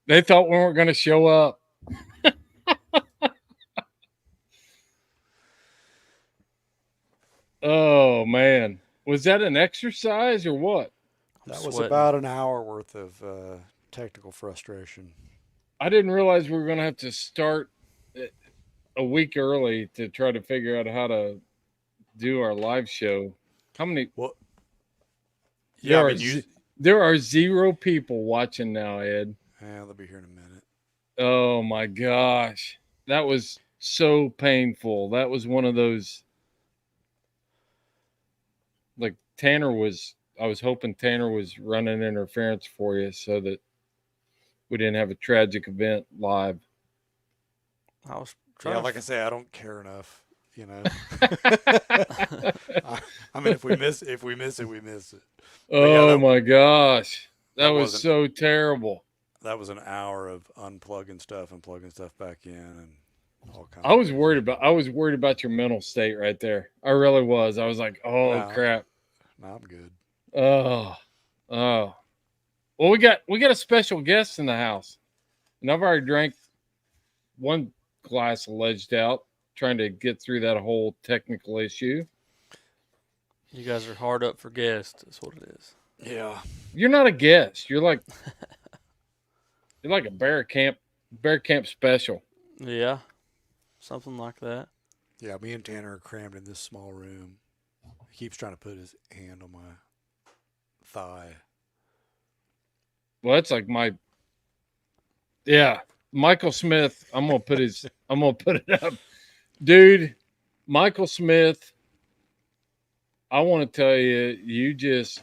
They thought we weren't going to show up. Oh, man. Was that an exercise or what? I'm That was sweating. about an hour worth of technical frustration. I didn't realize we were going to have to start a week early to try to figure out how to do our live show. How many? Well, yeah, There I are mean, you. there are 0 people watching now, Ed. Yeah, they'll be here in a minute. Oh my gosh. That was so painful. That was one of those, like, I was hoping Tanner was running interference for you so that we didn't have a tragic event live. I was Yeah, trying like I to. say, I don't care enough. You know. I, I mean, if we miss it, we miss it. But yeah, Oh my gosh. That that was wasn't so terrible. that was an hour of unplugging stuff and plugging stuff back in and all kinds I of was crazy. worried about your mental state right there. I really was. I was like, "Oh No, crap." no, I'm good. Oh. Oh. Well, we got a special guest in the house. And I've already drank one glass alleged out trying to get through that whole technical issue. You guys are hard up for guests. That's what it is. Yeah, You're not a guest. You're like a bear camp special. Yeah, something like that. yeah. Me and Tanner are crammed in this small room. He keeps trying to put his hand on my thigh. Well, that's like my yeah. Michael Smith, I'm gonna put it up. Dude, Michael Smith, I want to tell you, you just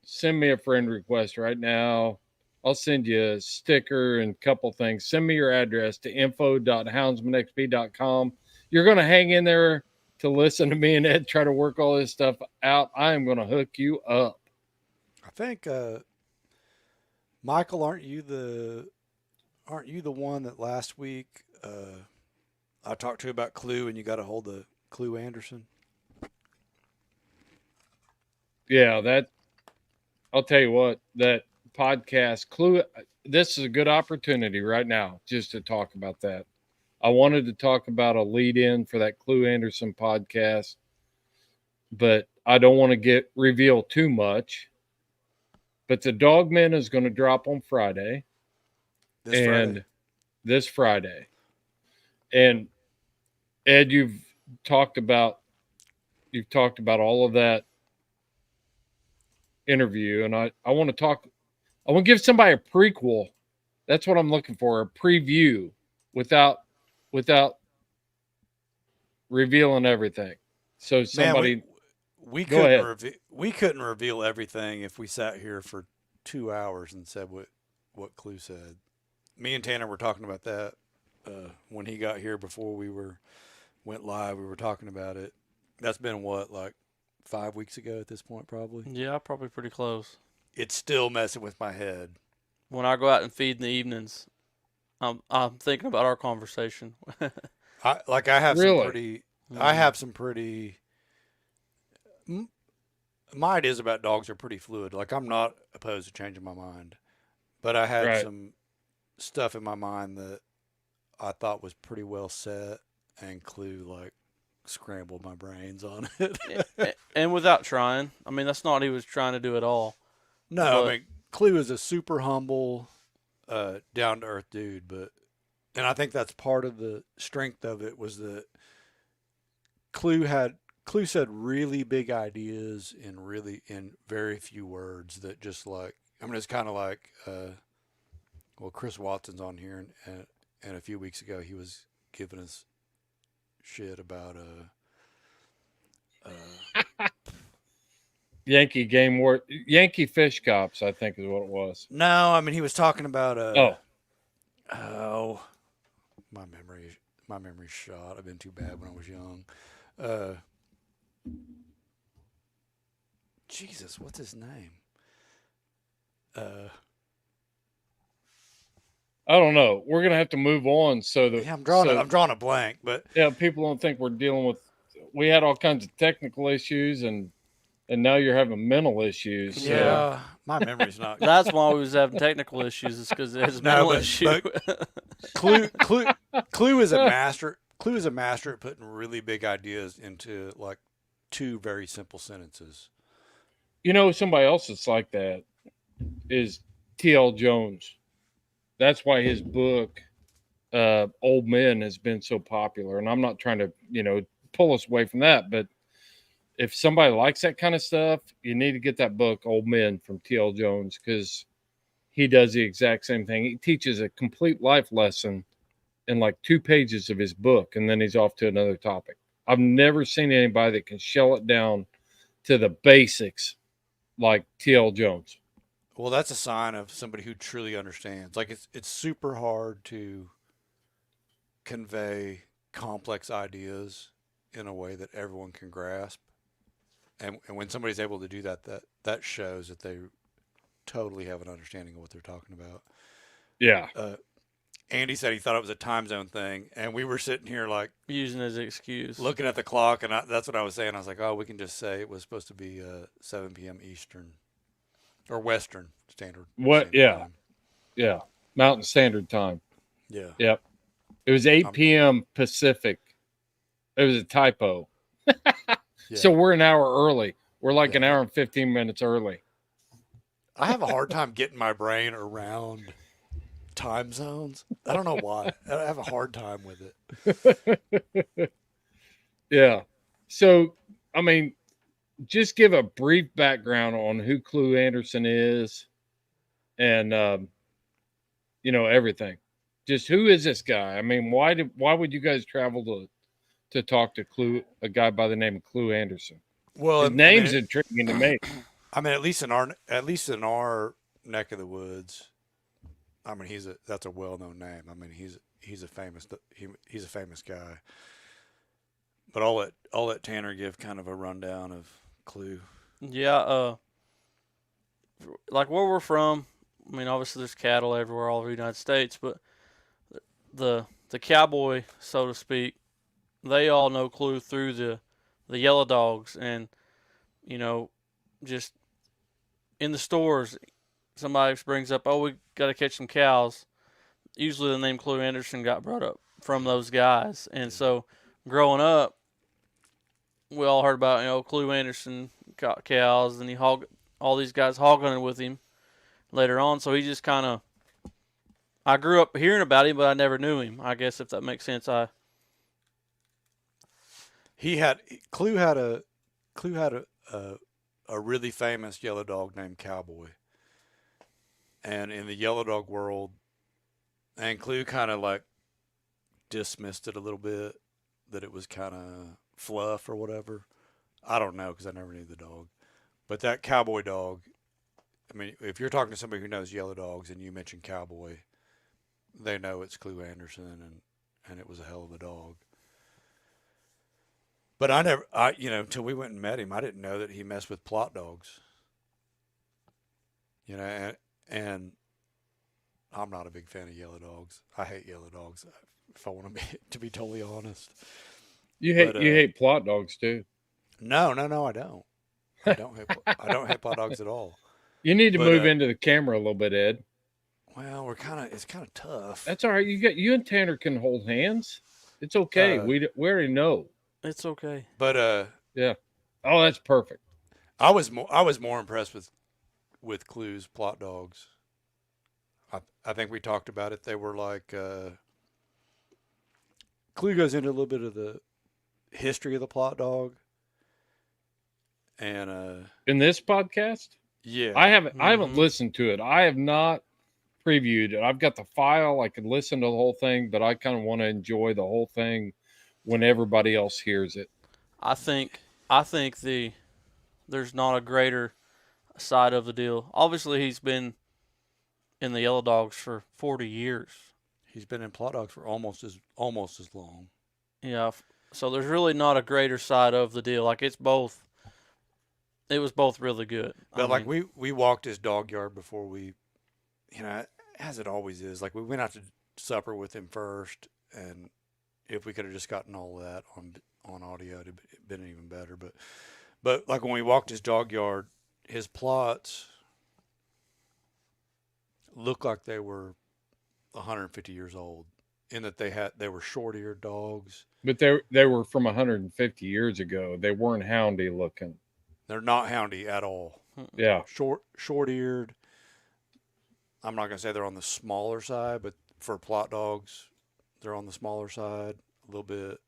send me a friend request right now. I'll send you a sticker and a couple things. Send me your address to info.houndsmanxp.com. You're going to hang in there to listen to me and Ed try to work all this stuff out. I am going to hook you up. I think Michael, aren't you the one that last week I talked to you about Clue and you got a hold of Clue Anderson? Yeah, I'll tell you what, that podcast clue, this is a good opportunity right now just to talk about that. I wanted to talk about a lead in for that Clue Anderson podcast, but I don't want to get reveal too much. But the Dogman is going to drop on Friday This Friday. and this Friday. And Ed, talked about you've talked about all of that interview, and I want to talk. I want to give somebody a prequel. That's what I'm looking for, a preview without without revealing everything. So Man, somebody go ahead. we couldn't reveal everything if we sat here for 2 hours and said what Clue said. Me and Tanner were talking about that when he got here before went live. We were talking about it. That's been what, like 5 weeks ago at this point, probably. Yeah, probably pretty close. It's still messing with my head. When I go out and feed in the evenings, I'm thinking about our conversation. I have some Really? pretty. I Mhm. have some pretty. My ideas about dogs are pretty fluid. Like I'm not opposed to changing my mind, but I had Right. some stuff in my mind that I thought was pretty well set, and Clue like scrambled my brains on it. And without trying, I mean, that's not what he was trying to do at all. No, I But mean Clue is a super humble, down to earth dude, and I think that's part of the strength of it was that Clue said really big ideas in very few words that just like I mean it's kind of like well Chris Watson's on here and a few weeks ago he was giving us shit about Yankee Fish Cops, I think is what it was. no I mean he was talking about Oh, oh my memory's shot. I've been too bad when I was young. uh Jesus, what's his name? uh I don't know. We're gonna have to move on yeah, I'm drawing a blank, but yeah, people don't think we're dealing with. We had all kinds of technical issues, and and now you're having mental issues. So. Yeah, my memory's not. That's why we was having technical issues. Is because it has a No, mental but- issue. Clue is a master. Clue is a master at putting really big ideas into like 2 very simple sentences. You know, somebody else that's like that is T.L. Jones. That's why his book, Old Men, has been so popular. And I'm not trying to, pull us away from that. But if somebody likes that kind of stuff, you need to get that book, Old Men, from T.L. Jones, because he does the exact same thing. He teaches a complete life lesson in like 2 pages of his book, and then he's off to another topic. I've never seen anybody that can shell it down to the basics like T.L. Jones. Well, that's a sign of somebody who truly understands. Like it's super hard to convey complex ideas in a way that everyone can grasp. And when somebody's able to do that, that shows that they totally have an understanding of what they're talking about. Yeah. Andy said he thought it was a time zone thing, and we were sitting here like Using as an excuse. looking at the clock, and that's what I was saying. I was like, oh, we can just say it was supposed to be 7 p.m. Eastern or Western Standard. What? Standard Yeah. Time. Yeah. Mountain Standard Time. Yeah. Yep. It was 8 p.m. Pacific. It was a typo. Yeah. So we're an hour early. We're like an hour and 15 minutes early. I have a hard time getting my brain around time zones. I don't know why. I have a hard time with it. Yeah. So, I mean, just give a brief background on who Clue Anderson is and, everything. Just who is this guy? I mean, why would you guys travel to talk to a guy by the name of Clue Anderson? Well, His name's intriguing to me. I mean, at least in our neck of the woods, I mean, that's a well-known name. I mean, he's a famous guy. But I'll let Tanner give kind of a rundown of Clue. Yeah, like where we're from, I mean, obviously there's cattle everywhere all over the United States, but the cowboy, so to speak, they all know Clue through the yellow dogs, and just in the stores, somebody brings up, oh, we got to catch some cows. Usually the name Clue Anderson got brought up from those guys, and so growing up, we all heard about Clue Anderson got cows, and all these guys hog hunted with him later on. So he just kind of, I grew up hearing about him, but I never knew him. I guess if that makes sense. Clue had a really famous yellow dog named Cowboy, and in the yellow dog world, and Clue kind of like dismissed it a little bit, that it was kind of fluff or whatever. I don't know because I never knew the dog, but that Cowboy dog. I mean, if you're talking to somebody who knows yellow dogs and you mention Cowboy, they know it's Clue Anderson, and it was a hell of a dog. But until we went and met him, I didn't know that he messed with plot dogs. And I'm not a big fan of yellow dogs. I hate yellow dogs, if I want to be totally honest. You hate plot dogs too. No, I don't. I don't hate plot dogs at all. You need to move into the camera a little bit, Ed. Well, it's kind of tough. That's all right. You and Tanner can hold hands. It's okay. We already know. It's okay. But yeah. Oh, that's perfect. I was more impressed with Clue's plot dogs. I think we talked about it. They were like Clue goes into a little bit of the history of the plot dog. And in this podcast? Yeah. I haven't listened to it. I have not previewed it. I've got the file. I could listen to the whole thing, but I kind of want to enjoy the whole thing when everybody else hears it. I think there's not a greater side of the deal. Obviously, he's been in the Yellow Dogs for 40 years. He's been in plot dogs for almost as long. Yeah, so there's really not a greater side of the deal. Like it was both really good. But we walked his dog yard before we, as it always is. Like we went out to supper with him first, and if we could have just gotten all of that on audio, it'd been even better. But like when we walked his dog yard, his plots looked like they were 150 years old, in that they were short-eared dogs. But they were from 150 years ago. They weren't houndy looking. They're not houndy at all. Yeah. Short-eared. I'm not gonna say they're on the smaller side, but for plot dogs, they're on the smaller side, a little bit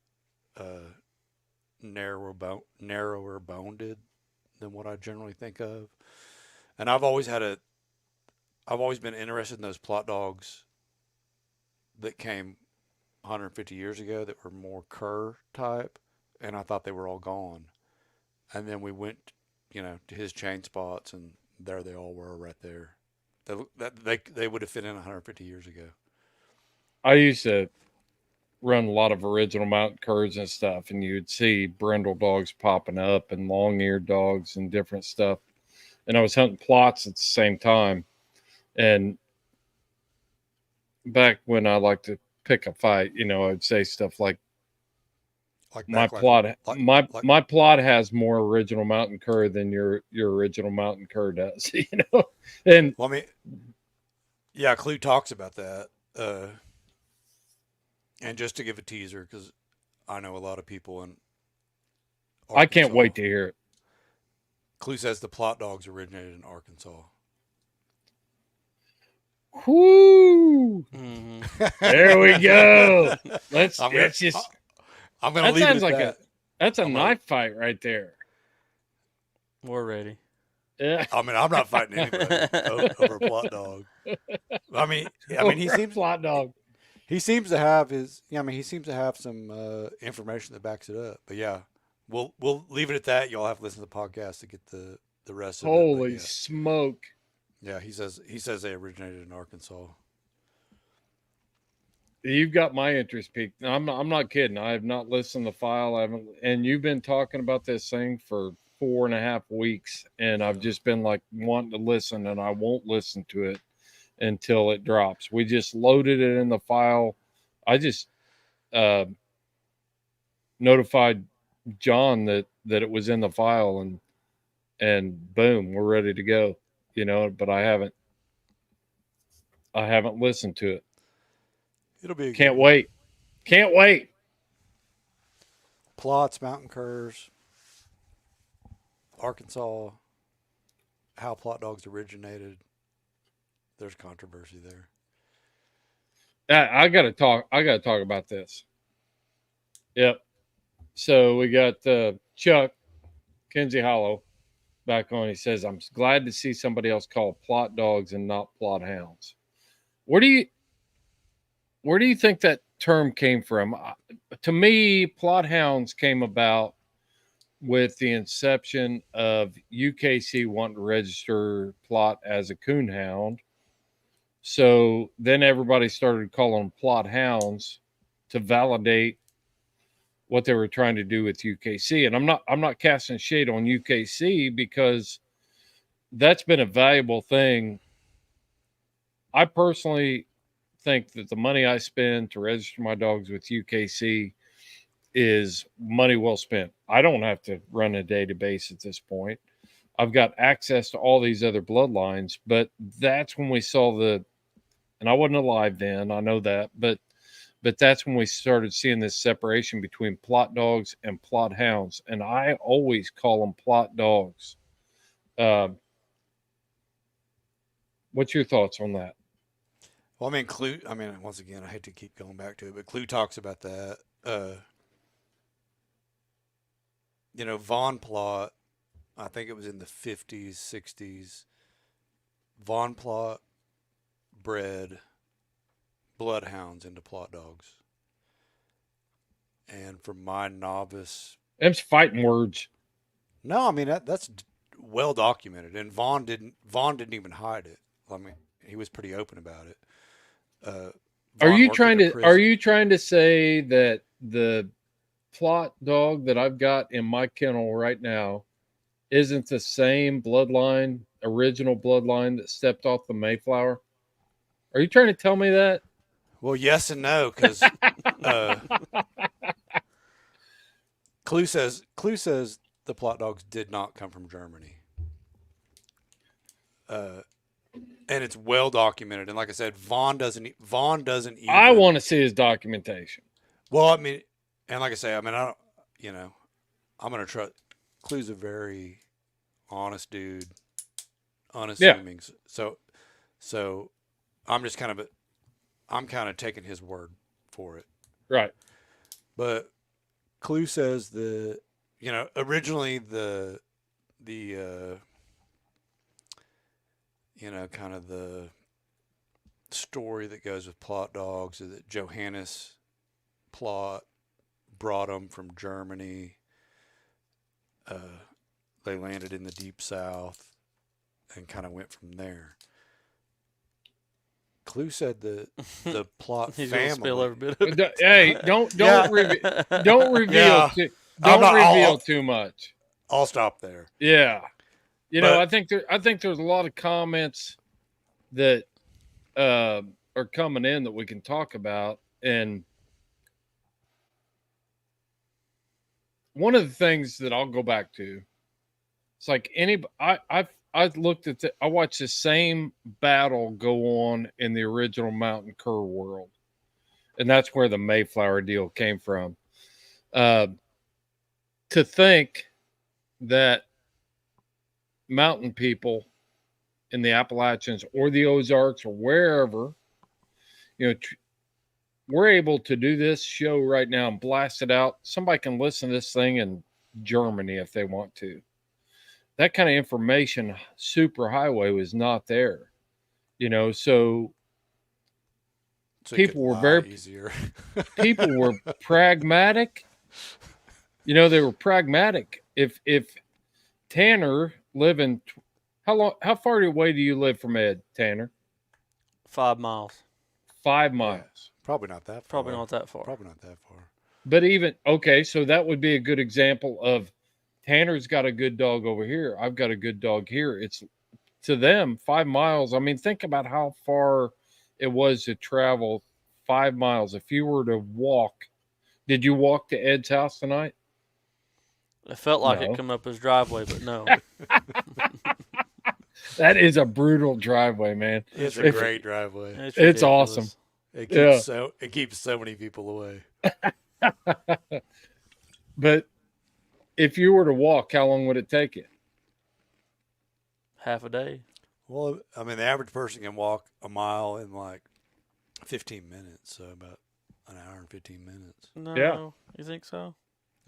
narrower boned than what I generally think of. And I've always been interested in those plot dogs that came 150 years ago that were more cur type, and I thought they were all gone. And then we went, to his chain spots, and there they all were right there. They would have fit in 150 years ago. I used to run a lot of original mountain curs and stuff, and you'd see brindle dogs popping up and long-eared dogs and different stuff. And I was hunting plots at the same time. And back when I liked to pick a fight, I'd say stuff like my plot has more original mountain cur than your original mountain cur does, And well, I mean, yeah, Clue talks about that. And just to give a teaser, because I know a lot of people in Arkansas, I can't wait to hear it. Clue says the plot dogs originated in Arkansas. Whoo! Mm-hmm. There we go. I'm going to leave it at that. That's a knife fight right there. We're ready. Yeah. I mean, I'm not fighting anybody over a plot dog. I mean, he seems plot dog. He seems to have he seems to have some information that backs it up. But yeah, we'll leave it at that. Y'all have to listen to the podcast to get the rest of it. Holy smoke! Yeah, he says they originated in Arkansas. You've got my interest peaked. I'm not kidding. I have not listened to the file. I haven't, and you've been talking about this thing for 4.5 weeks, and I've just been like wanting to listen, and I won't listen to it until it drops. We just loaded it in the file. I just notified John that it was in the file, and boom, we're ready to go. But I haven't listened to it. It'll be Can't wait. Plots, mountain curs, Arkansas, how plot dogs originated. There's controversy there. I gotta talk about this. Yep. So we got Chuck Kinsey Hollow back on. He says, "I'm glad to see somebody else call plot dogs and not plot hounds." Where do you think that term came from? To me, plot hounds came about with the inception of UKC wanting to register plot as a coon hound. So then everybody started calling them plot hounds to validate what they were trying to do with UKC. And I'm not casting shade on UKC, because that's been a valuable thing. I personally think that the money I spend to register my dogs with UKC is money well spent. I don't have to run a database at this point. I've got access to all these other bloodlines, but that's when we saw and I wasn't alive then, I know that, but that's when we started seeing this separation between plot dogs and plot hounds. And I always call them plot dogs. What's your thoughts on that? Well, Clue, once again, I hate to keep going back to it, but Clue talks about that. Vaughn plot, I think it was in the 50s, 60s. Vaughn plot bred bloodhounds into plot dogs. And from my novice... Them's fighting words. No, that's well documented. And Vaughn didn't even hide it. He was pretty open about it. Are you trying to say that the plot dog that I've got in my kennel right now isn't the same original bloodline that stepped off the Mayflower? Are you trying to tell me that? Well, yes and no, because... Clue says the Plot Dogs did not come from Germany. And it's well documented. And like I said, Vaughn doesn't even. I want to see his documentation. Well, I mean, and like I say, I mean, I don't, I'm going to trust. Clue's a very honest dude, unassuming. Yeah. So I'm just I'm kind of taking his word for it. Right. But Clue says originally the kind of the story that goes with Plot Dogs is that Johannes Plot brought them from Germany. They landed in the Deep South and kind of went from there. Clue said the Plot He's family. Gonna spill every bit of it. Hey, don't reveal Yeah. Too much. I'll stop there. Yeah, I think there's a lot of comments that are coming in that we can talk about, and one of the things that I'll go back to, it's like I watched the same battle go on in the original Mountain Cur world, and that's where the Mayflower deal came from. To think that mountain people in the Appalachians or the Ozarks or wherever, we're able to do this show right now and blast it out. Somebody can listen to this thing in Germany if they want to. That kind of information, super highway, was not there. So people were very easier. People were pragmatic. They were pragmatic. If Tanner living, how far away do you live from Ed, Tanner? 5 miles. 5 miles. Yeah, probably not that far. Probably not that far. But even so that would be a good example of Tanner's got a good dog over here. I've got a good dog here. It's to them 5 miles. I mean, think about how far it was to travel 5 miles. If you were to walk, did you walk to Ed's house tonight? It felt like it coming up his driveway, but no. That is a brutal driveway, man. It's a great driveway. It's awesome. It keeps so many people away. But if you were to walk, how long would it take you? Half a day. Well, I mean, the average person can walk a mile in like 15 minutes, so about an hour and 15 minutes. No, yeah. You think so?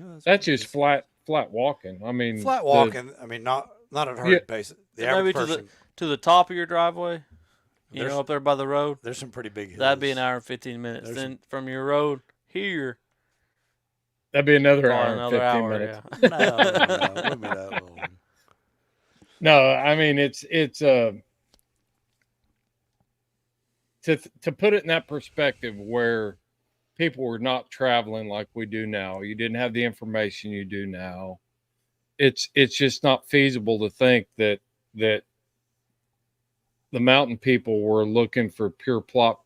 Yeah, that's just flat walking. I mean, flat walking. I mean, not at a hard pace. The average person to the top of your driveway. Up there by the road. There's some pretty big hills. That'd be an hour and 15 minutes. Then from your road here. That'd be another hour and 15 minutes. Yeah. No, it wouldn't be that long. No, I mean it's to put it in that perspective where people were not traveling like we do now. You didn't have the information you do now. It's just not feasible to think that the mountain people were looking for pure plot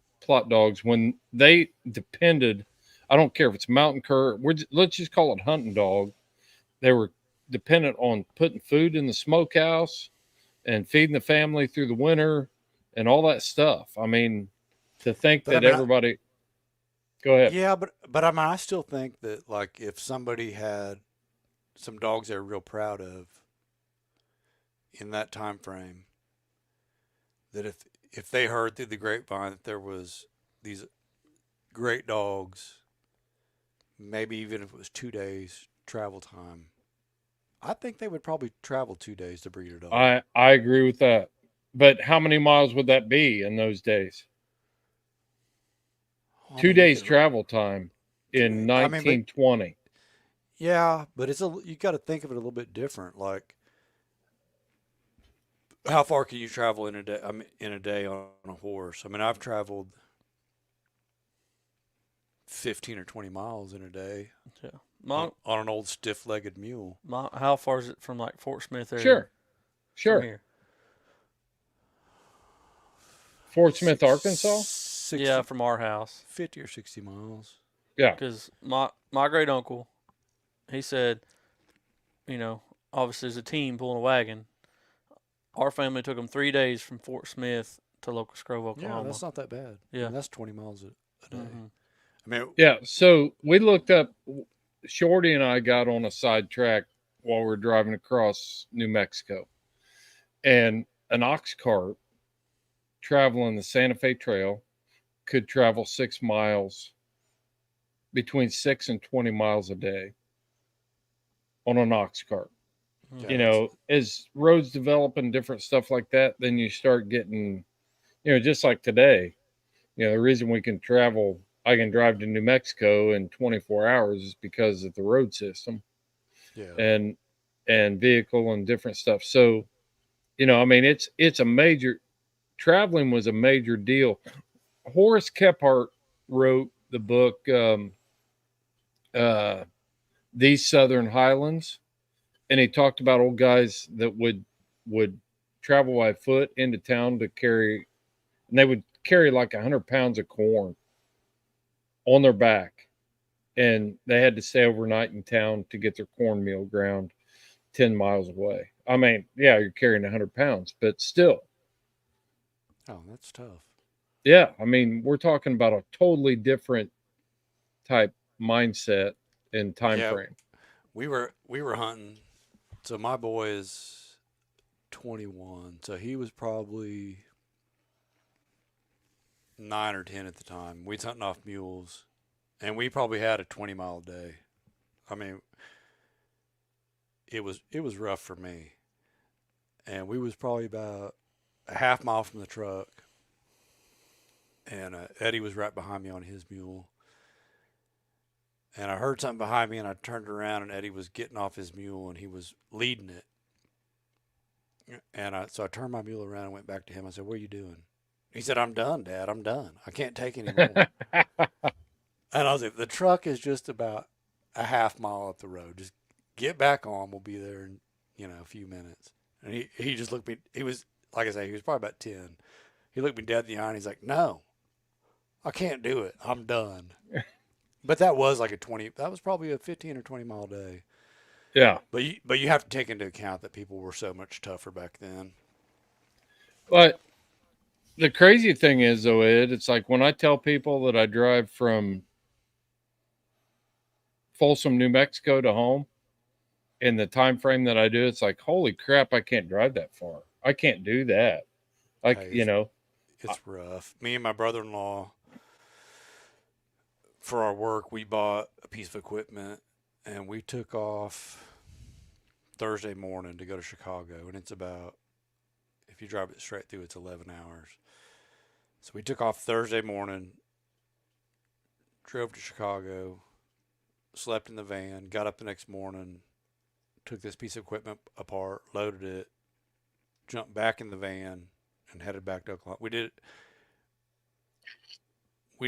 dogs when they depended. I don't care if it's mountain cur. Let's just call it hunting dog. They were dependent on putting food in the smokehouse and feeding the family through the winter and all that stuff. I mean, to think that everybody. Go ahead. Yeah, but I mean, I still think that like if somebody had some dogs they're real proud of in that time frame, that if they heard through the grapevine that there was these great dogs, maybe even if it was 2 days travel time, I think they would probably travel 2 days to breed a dog. I agree with that. But how many miles would that be in those days? 2 days travel time in 1920. Yeah, but you got to think of it a little bit different. Like, how far can you travel in a day? I mean, in a day on a horse. I mean, I've traveled 15 or 20 miles in a day. Yeah, on an old stiff-legged mule. How far is it from like Fort Smith area? Sure. Fort Smith, Arkansas. 60, yeah, from our house, 50 or 60 miles. Yeah, because my great uncle, he said, obviously as a team pulling a wagon. Our family took them 3 days from Fort Smith to Locust Grove, Yeah, Oklahoma. that's not that bad. I Yeah. mean, that's 20 miles a day. Mm-hmm. I mean, Yeah. So we looked up, Shorty and I got on a side track while we were driving across New Mexico. And an ox cart traveling the Santa Fe Trail could travel 6 miles, between 6 and 20 miles a day on an ox cart. yeah, As roads develop and different stuff like that, then you start getting, just like today, the reason I can drive to New Mexico in 24 hours is because of the road system yeah, and vehicle and different stuff. So, I mean, it's a major traveling was a major deal. Horace Kephart wrote the book, uh, These Southern Highlands, and he talked about old guys that would travel by foot into town to carry, and they would carry like 100 pounds of corn on their back, and they had to stay overnight in town to get their cornmeal ground 10 miles away. I mean, yeah, you're carrying 100 pounds, but still, Oh, that's tough. yeah, I mean, we're talking about a totally different type mindset and time Yeah, frame. we were hunting. So my boy is 21, so he was probably 9 or 10 at the time. We was hunting off mules, and we probably had a 20-mile day. I mean, it was rough for me, and we was probably about a half mile from the truck, and Eddie was right behind me on his mule. And I heard something behind me, and I turned around, and Eddie was getting off his mule, and he was leading it. And so I turned my mule around and went back to him. I said, "What are you doing?" He said, "I'm done, Dad. I'm done. I can't take any more." And I was like, "The truck is just about a half mile up the road. Just get back on. We'll be there in a few minutes." And he just looked me. He was, like I say, he was probably about 10. He looked me dead in the eye, and he's like, "No, I can't do it. I'm done." But that was like a 20. That was probably a 15 or 20-mile day. Yeah. But you have to take into account that people were so much tougher back then. But the crazy thing is, though, it's like when I tell people that I drive from Folsom, New Mexico to home in the time frame that I do, it's like, holy crap, I can't drive that far. I can't do that. Like, Hey, it's rough. Me and my brother-in-law, for our work, we bought a piece of equipment, and we took off Thursday morning to go to Chicago, and it's about, if you drive it straight through, it's 11 hours. So we took off Thursday morning, drove to Chicago, slept in the van, got up the next morning, took this piece of equipment apart, loaded it, jumped back in the van, and headed back to Oklahoma. We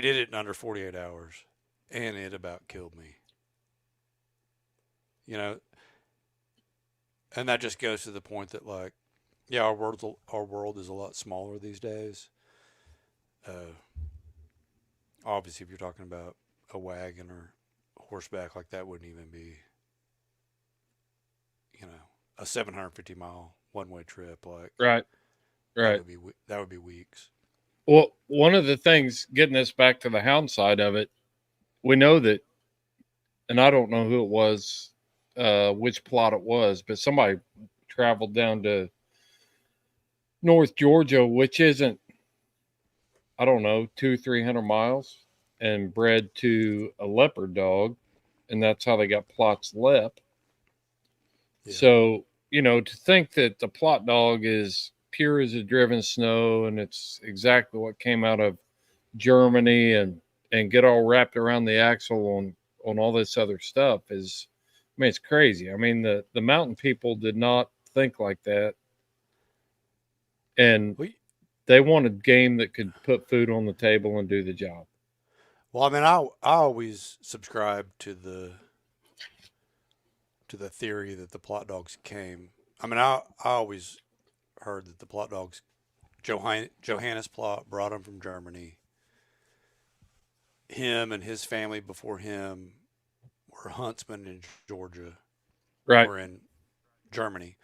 did it in under 48 hours, and it about killed me. You know, and that just goes to the point that, like, yeah, our world is a lot smaller these days. Uh, Obviously, if you're talking about a wagon or horseback, like that wouldn't even be, a 750-mile one-way trip. Like right, that right. would be weeks. Well, one of the things, getting us back to the hound side of it, we know that, and I don't know who it was, which plot it was, but somebody traveled down to North Georgia, which isn't, I don't know, 200-300 miles, and bred to a leopard dog, and that's how they got Plot's Lep. Yeah. So, to think that the Plot dog is pure as a driven snow, and it's exactly what came out of Germany, and get all wrapped around the axle on all this other stuff is, I mean, it's crazy. I mean, the mountain people did not think like that, and We they wanted game that could put food on the table and do the job. Well, I mean, I always subscribe to the theory that the plot dogs came. I mean, I always heard that the plot dogs, Johannes Plot brought them from Germany. Him and his family before him were huntsmen in Georgia, Right. or in Germany,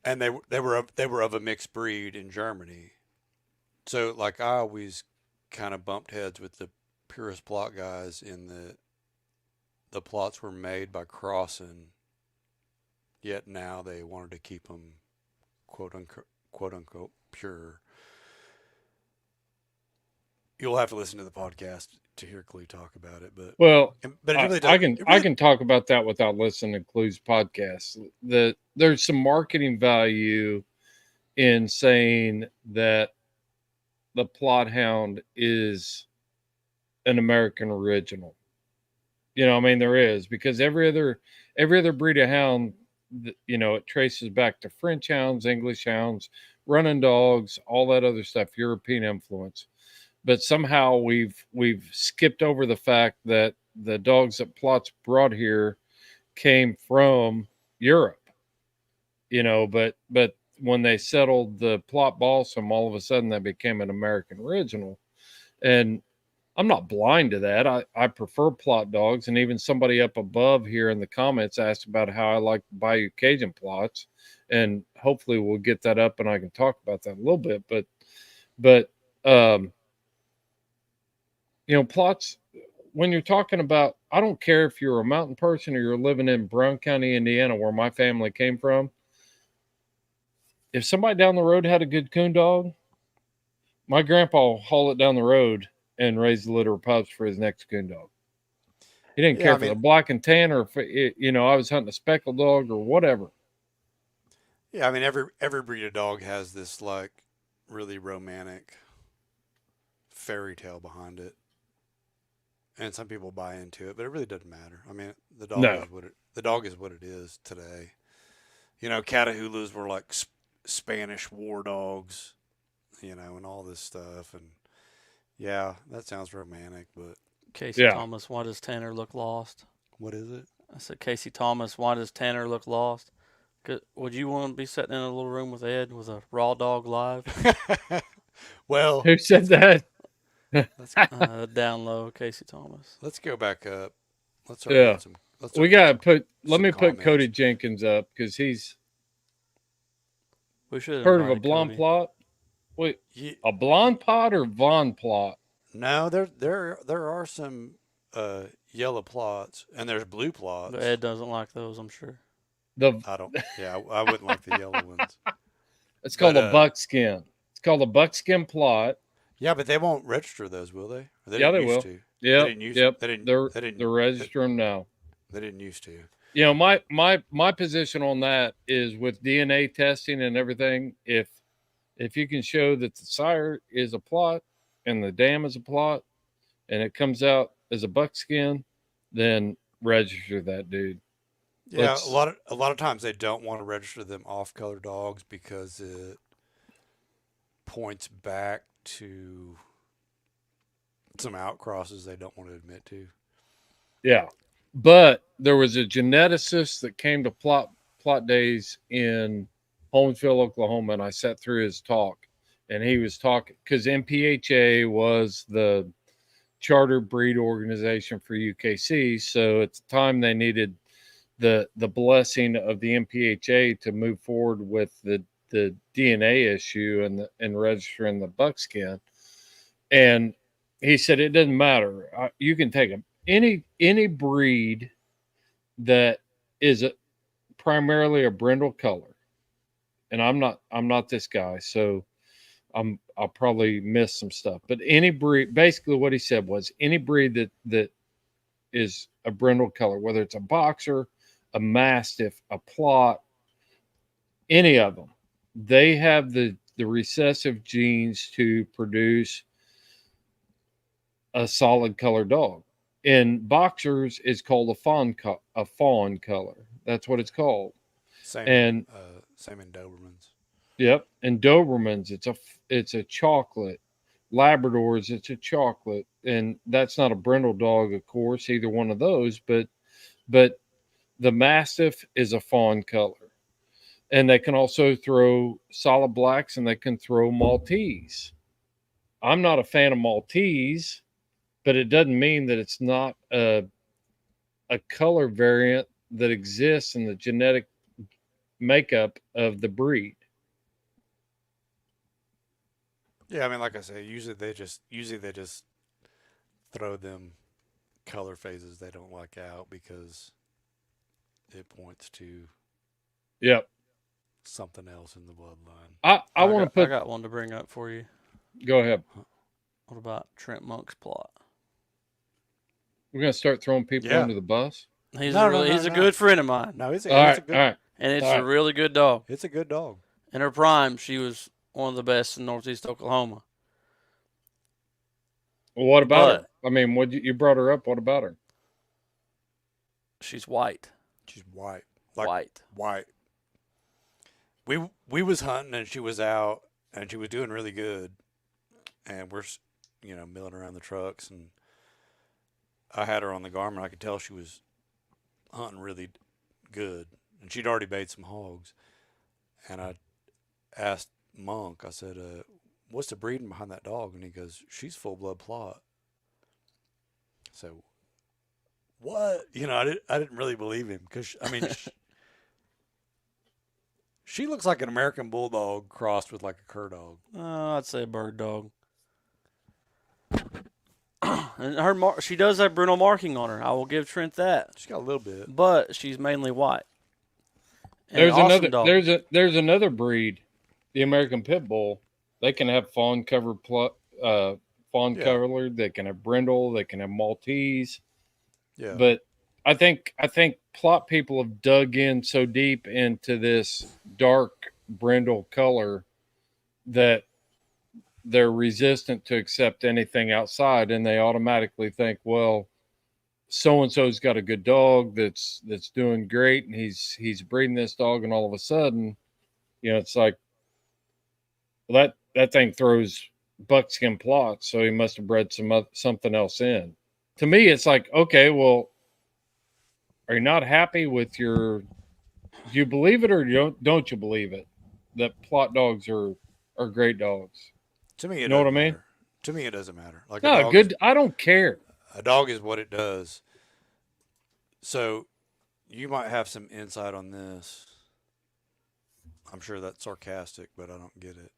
and they were of a mixed breed in Germany. So like I always kind of bumped heads with the purist plot guys in the plots were made by crossing, yet now they wanted to keep them quote unquote pure. You'll have to listen to the podcast to hear Clue talk about it, Well, but it really does. I can I can talk about that without listening to Clue's podcast. There's some marketing value in saying that the Plot Hound is an American original. I mean, there is, because every other breed of hound, it traces back to French hounds, English hounds, running dogs, all that other stuff, European influence. But somehow we've skipped over the fact that the dogs that Plot's brought here came from Europe. But when they settled the Plot Balsam, all of a sudden that became an American original. And I'm not blind to that. I prefer Plot dogs, and even somebody up above here in the comments asked about how I like Bayou Cajun Plots, and hopefully we'll get that up and I can talk about that a little bit. But Plots, when you're talking about, I don't care if you're a mountain person or you're living in Brown County, Indiana, where my family came from. If somebody down the road had a good coon dog, my grandpa will haul it down the road and raise a litter of pups for his next coon dog. He didn't care for the black and tan, or if I was hunting a speckled dog or whatever. Yeah, I mean every breed of dog has this like really romantic fairy tale behind it, and some people buy into it, but it really doesn't matter. I mean, the dog is what it is today. Catahoula's were like Spanish war dogs, and all this stuff, and yeah, that sounds romantic, but Casey Thomas, why does Tanner look lost? What is it? I said, Casey Thomas, why does Tanner look lost? Would you want to be sitting in a little room with Ed with a raw dog live? Well, who said that? Down low, Casey Thomas. Let's go back up. We gotta let me put Cody Jenkins up, because we should heard of a blonde Plot. Wait, a blonde Plot or Von Plot? No, there are some yellow Plots, and there's blue Plots. But Ed doesn't like those, I'm sure. I don't. Yeah, I wouldn't like the yellow ones. It's called a buckskin. It's called a buckskin Plot. Yeah, but they won't register those, will they? They will. Yeah, they're registering now. They didn't used to. My position on that is, with DNA testing and everything, if you can show that the sire is a Plot and the dam is a Plot, and it comes out as a buckskin, then register that dude. Yeah, a lot of times they don't want to register them off-color dogs because it points back to some outcrosses they don't want to admit to. Yeah, but there was a geneticist that came to plot days in Holmesville, Oklahoma, and I sat through his talk, and he was talking, because MPHA was the charter breed organization for UKC, so at the time they needed the blessing of the MPHA to move forward with the DNA issue and registering the buckskin. And he said it doesn't matter. You can take any breed that is primarily a brindle color. And I'm not this guy, so I'll probably miss some stuff. But any breed, basically what he said was, any breed that is a brindle color, whether it's a boxer, a mastiff, a Plot, any of them, they have the recessive genes to produce a solid color dog. In boxers, it's called a fawn color. That's what it's called. Same in Dobermans. Yep, and Dobermans, it's a chocolate. Labradors, it's a chocolate, and that's not a brindle dog, of course, either one of those. But the Mastiff is a fawn color, and they can also throw solid blacks, and they can throw Maltese. I'm not a fan of Maltese, but it doesn't mean that it's not a color variant that exists in the genetic makeup of the breed. Yeah, I mean, like I say, usually they just throw them color phases they don't like out because it points to Yep. something else in the bloodline. I want to I put. got one to bring up for you. Go ahead. What about Trent Monk's plot? We're gonna start throwing people Yeah. under the bus. He's No, a no, really, no, he's a no. good friend of mine, No, it's All a right. good All right. and it's All a right. really good dog. it's a good dog. In her prime, she was one of the best in Northeast Oklahoma. Well, what about her? But I mean, what you brought her up? What about her? she's white. She's white, like White. white. We was hunting and she was out and she was doing really good, and we're milling around the trucks, and I had her on the Garmin. I could tell she was hunting really good, and she'd already bait some hogs. And I asked Monk, I said, "What's the breeding behind that dog?" And he goes, "She's full blood plot." So, what? I didn't really believe him because I mean, she looks like an American bulldog crossed with like a cur dog. I'd say a bird dog. And she does have brindle marking on her. I will give Trent that. She's got a little bit. But she's mainly white. And There's an awesome another. dog. There's another breed, the American Pit Bull. They can have fawn covered fawn Yeah. colored. They can have brindle. They can have Maltese. Yeah. But I think plot people have dug in so deep into this dark brindle color that they're resistant to accept anything outside, and they automatically think, well, so and so's got a good dog that's doing great, and he's breeding this dog, and all of a sudden, it's like, well, that thing throws buckskin plots, so he must have bred something else in. To me, it's like, okay, well, are you not happy with your? Do you believe it or don't you believe it that plot dogs are great dogs? To me, it Know what doesn't I mean? matter. To me, it doesn't matter. Like No, good. I don't care. A dog is what it does. So, you might have some insight on this. I'm sure that's sarcastic, but I don't get it.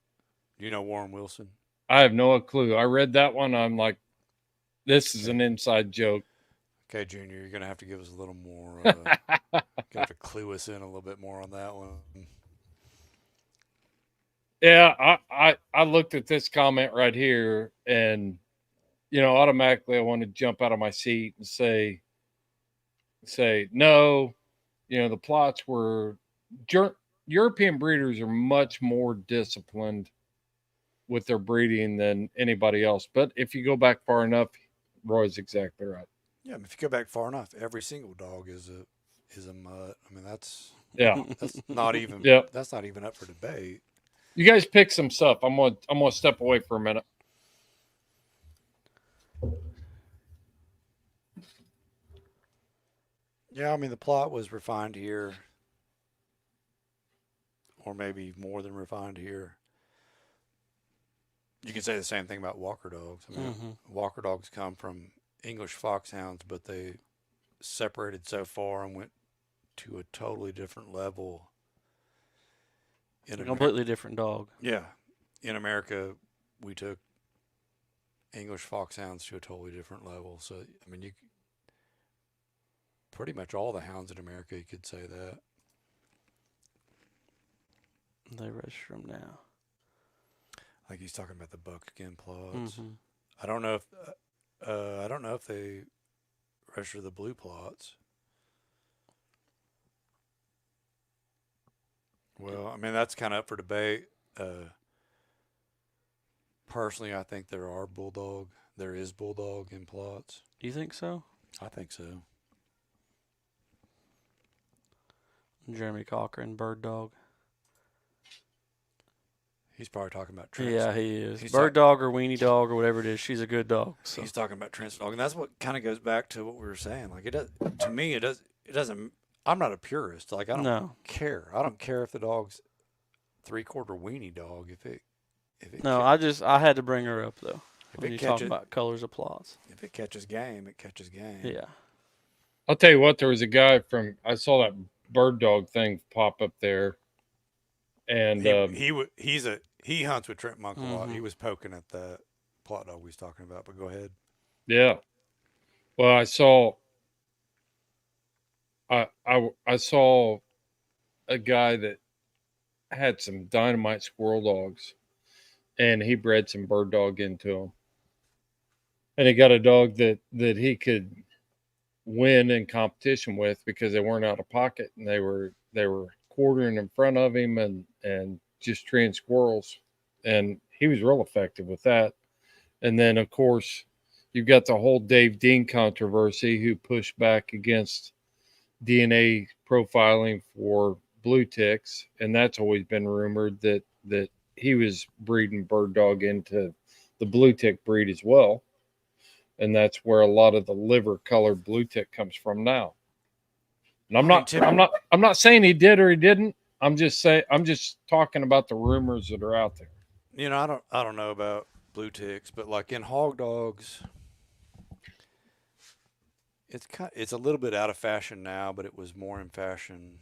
You know Warren Wilson? I have no clue. I read that one. I'm like, this is an inside joke. Okay, Junior, you're gonna have to give us a little more. Gonna have to clue us in a little bit more on that one. Yeah, I looked at this comment right here, and automatically I want to jump out of my seat and say no. The plots were European breeders are much more disciplined with their breeding than anybody else. But if you go back far enough, Roy's exactly right. Yeah, if you go back far enough, every single dog is a mutt. I mean, that's not even that's not even up for debate. You guys pick some stuff. I'm gonna step away for a minute. Yeah, I mean the plot was refined here, or maybe more than refined here. You can say the same thing about Walker dogs. I mean, Walker dogs come from English foxhounds, but they separated so far and went to a totally different level. It's a completely different dog. Yeah. In America, we took English foxhounds to a totally different level. So, I mean, pretty much all the hounds in America, you could say that. They register them now. Like he's talking about the buckskin plots. I don't know if they register the blue plots. Well, I mean that's kind of up for debate. Personally, I think there is bulldog in plots. Do you think so? I think so. Jeremy Cochran, bird dog. He's probably talking about Trent's. Yeah, he is. Bird dog or weenie dog or whatever it is, she's a good dog. So. He's talking about Trent's dog, and that's what kind of goes back to what we were saying. Like to me, it doesn't. I'm not a purist. Like I don't care. I don't care if the dog's 3/4 weenie dog. If it. No, I had to bring her up though. If when it you talk about colors of plots. If it catches game, it catches game. Yeah. I'll tell you what. There was a guy I saw that bird dog thing pop up there, and He hunts with Trent Monk a lot. Mm-hmm. He was poking at that plot dog we was talking about. But go ahead. yeah. Well, I saw a guy that had some dynamite squirrel dogs, and he bred some bird dog into them, and he got a dog that he could win in competition with because they weren't out of pocket and they were quartering in front of him and just treeing squirrels, and he was real effective with that. And then of course you've got the whole Dave Dean controversy, who pushed back against DNA profiling for blue ticks, and that's always been rumored that he was breeding bird dog into the blue tick breed as well, and that's where a lot of the liver colored blue tick comes from now. And I'm not saying he did or he didn't. I'm just talking about the rumors that are out there. I don't know about blue ticks, but like in hog dogs, it's a little bit out of fashion now, but it was more in fashion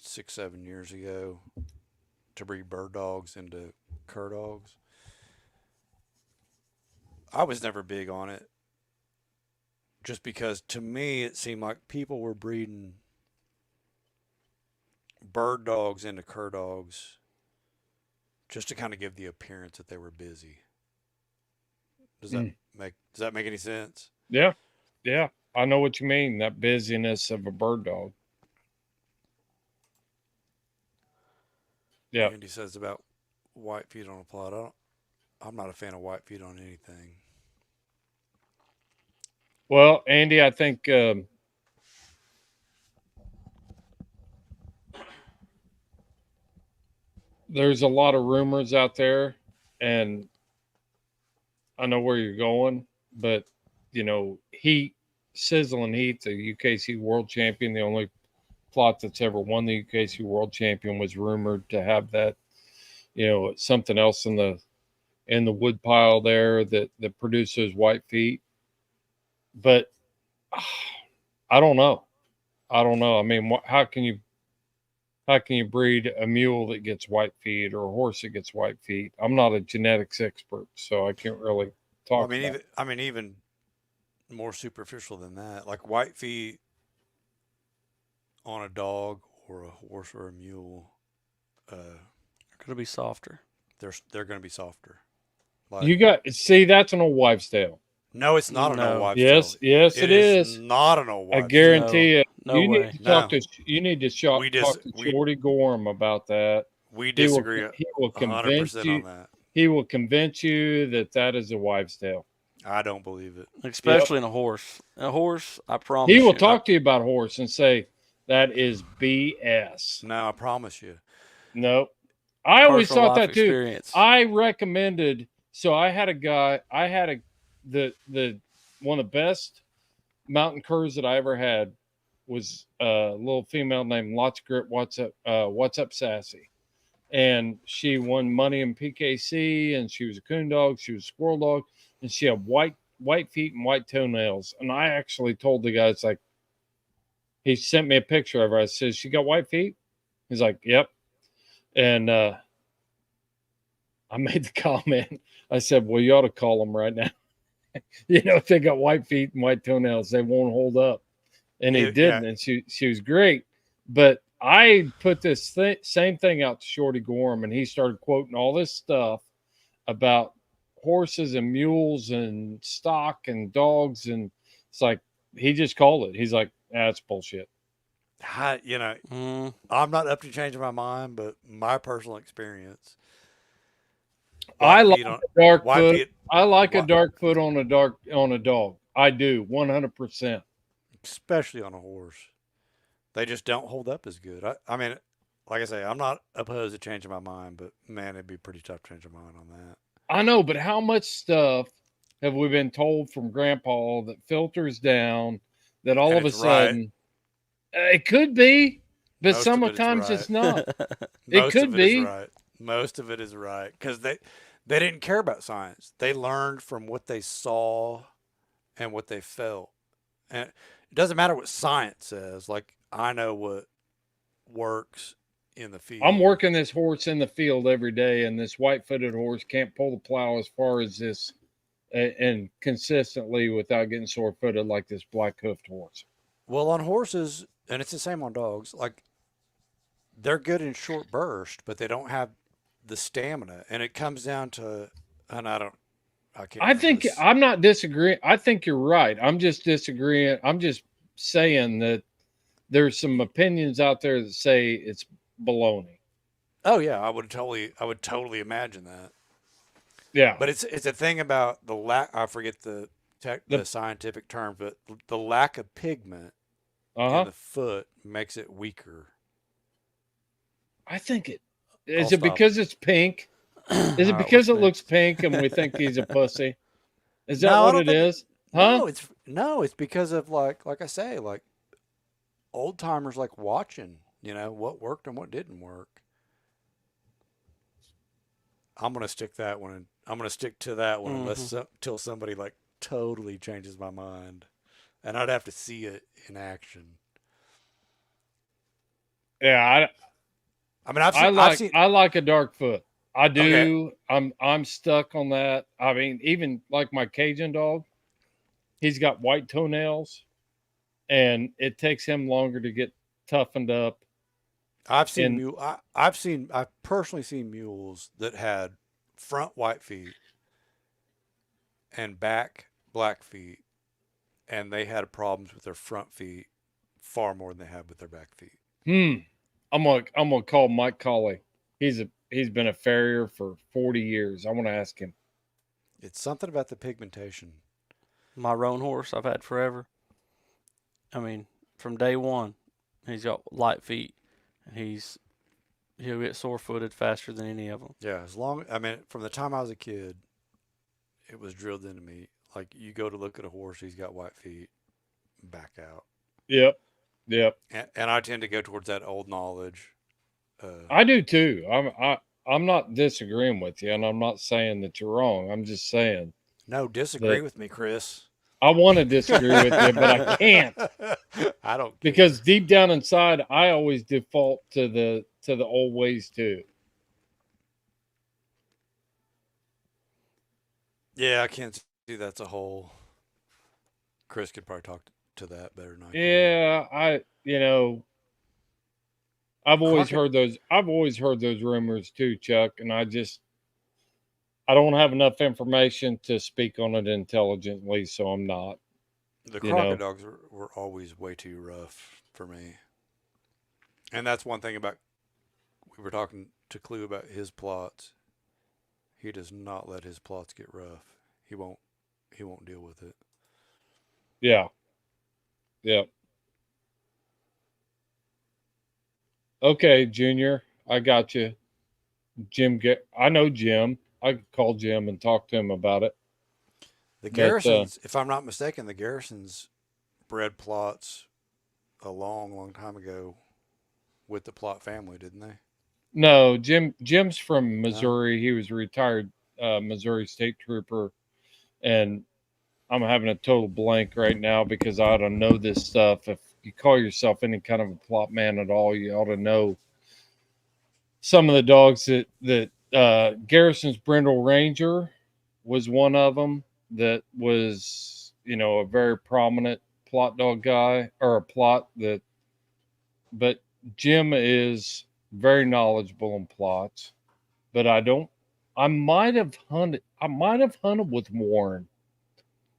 6 7 years ago to breed bird dogs into cur dogs. I was never big on it, just because to me it seemed like people were breeding bird dogs into cur dogs just to kind of give the appearance that they were busy. Does that make any sense? Yeah, yeah, I know what you mean. That busyness of a bird dog. Yeah. Andy says about white feet on a plot. I'm not a fan of white feet on anything. Well, Andy, I think there's a lot of rumors out there, and I know where you're going, but Heat, Sizzling Heat, the UKC World Champion, the only plot that's ever won the UKC World Champion, was rumored to have that, something else in the wood pile there that produces white feet. But I don't know. I don't know. I mean, how can you breed a mule that gets white feet or a horse that gets white feet? I'm not a genetics expert, so I can't really Well, talk about it. even more superficial than that, like white feet on a dog or a horse or a mule, They're gonna be softer. they're going to be softer. You Like, got see, that's an old wives' tale. no, it's not an old No. wives' tale. Yes, it It is is. not an old I wives' tale. guarantee you. No You need way. to talk No, to you need to we dis talk to we Shorty Gorham about that. we He will disagree he will convince 100% on you. that. He will convince you that that is a wives' tale. I don't believe it. Yep. Especially in a horse. A horse, I He promise will you. talk to you about horse and say that is BS. No, I promise you. Nope. I always Personal thought life that too. experience. I recommended. So I had a guy. I had the one of the best mountain curs that I ever had was a little female named Lots of Grit. What's up, Sassy? And she won money in PKC, and she was a coon dog. She was a squirrel dog, and she had white feet and white toenails. And I actually told the guy, it's like, he sent me a picture of her. I said, she got white feet. He's like, yep. And I made the comment. I said, well, you ought to call them right now. If they got white feet and white toenails, they won't hold up. And he Yeah, didn't. And she was great. But I put this same thing out to Shorty Gorham, and he started quoting all this stuff about horses and mules and stock and dogs. And it's like, he just called it. He's like, that's bullshit. I'm not up to changing my mind, but my personal experience, I white like feet a on dark white foot. feet, I like a whi- dark foot on a dog. I do 100%. especially on a horse, they just don't hold up as good. I mean, like I say, I'm not opposed to changing my mind, but man, it'd be pretty tough changing my mind on that. I know, but how much stuff have we been told from Grandpa that filters down? That all And of a it's right. sudden it could be, but Most of it is sometimes right. it's not. It Most could of it is be. right. Most of it is right because they didn't care about science. They learned from what they saw and what they felt. And it doesn't matter what science says. Like I know what works in the field. I'm working this horse in the field every day, and this white-footed horse can't pull the plow as far as this and consistently without getting sore-footed like this black-hoofed horse. Well, on horses, and it's the same on dogs. Like they're good in short bursts, but they don't have the stamina, and it comes down to, and I can't. I think this. I'm not disagreeing. I think you're right. I'm just disagreeing. I'm just saying that there's some opinions out there that say it's baloney. Oh yeah, I would totally imagine that. Yeah. But it's a thing about the lack. I forget the The scientific term, but the lack of pigment in uh-huh. the foot makes it weaker. I think it I'll is it stop. because it's pink? Is it All right, because what's it looks next? pink and we think he's a pussy? Is that No, I what don't it think. is? Huh? It's because of like I say, like old timers like watching, what worked and what didn't work. I'm gonna stick that one. I'm gonna stick to that one Mm-hmm. till somebody like totally changes my mind, and I'd have to see it in action. Yeah, I mean, I've I seen I've like seen. I like a dark foot. I Okay, do. I'm stuck on that. I mean, even like my Cajun dog, he's got white toenails, and it takes him longer to get toughened up. I've seen And mule. I've personally seen mules that had front white feet and back black feet, and they had problems with their front feet far more than they had with their back feet. hmm, I'm gonna call Mike Colley. He's been a farrier for 40 years. I want to ask him. It's something about the pigmentation. My roan horse I've had forever. I mean, from day one, he's got light feet, and he'll get sore footed faster than any of them. Yeah, I mean, from the time I was a kid, it was drilled into me. Like you go to look at a horse, he's got white feet, back out. Yep, yep. And I tend to go towards that old knowledge. I do too. I'm not disagreeing with you, and I'm not saying that you're wrong. I'm just saying No, disagree that with me, Chris. I want to disagree with you, but I can't I don't because care. deep down inside, I always default to the old ways too. Yeah, I can't see that's a whole. Chris could probably talk to that better than I can. Yeah, I've always Crockett, heard those. I've always heard those rumors too, Chuck, and I don't have enough information to speak on it intelligently, so I'm not. the You Crockett know. dogs were always way too rough for me. And that's one thing about, we were talking to Clue about his plots. He does not let his plots get rough. He won't deal with it. Yeah, yeah. Okay, Junior, I got you. I know Jim. I could call Jim and talk to him about it. The But Garrisons, if I'm not mistaken, the Garrisons bred plots a long, long time ago with the Plot family, didn't they? no, Jim's from No. Missouri. He was a retired Missouri state trooper, and I'm having a total blank right now because I ought to know this stuff. If you call yourself any kind of a plot man at all, you ought to know some of the dogs that Garrison's Brindle Ranger was one of them that was a very prominent plot dog guy or a plot that, but Jim is very knowledgeable in plots, but I might have hunted with Warren.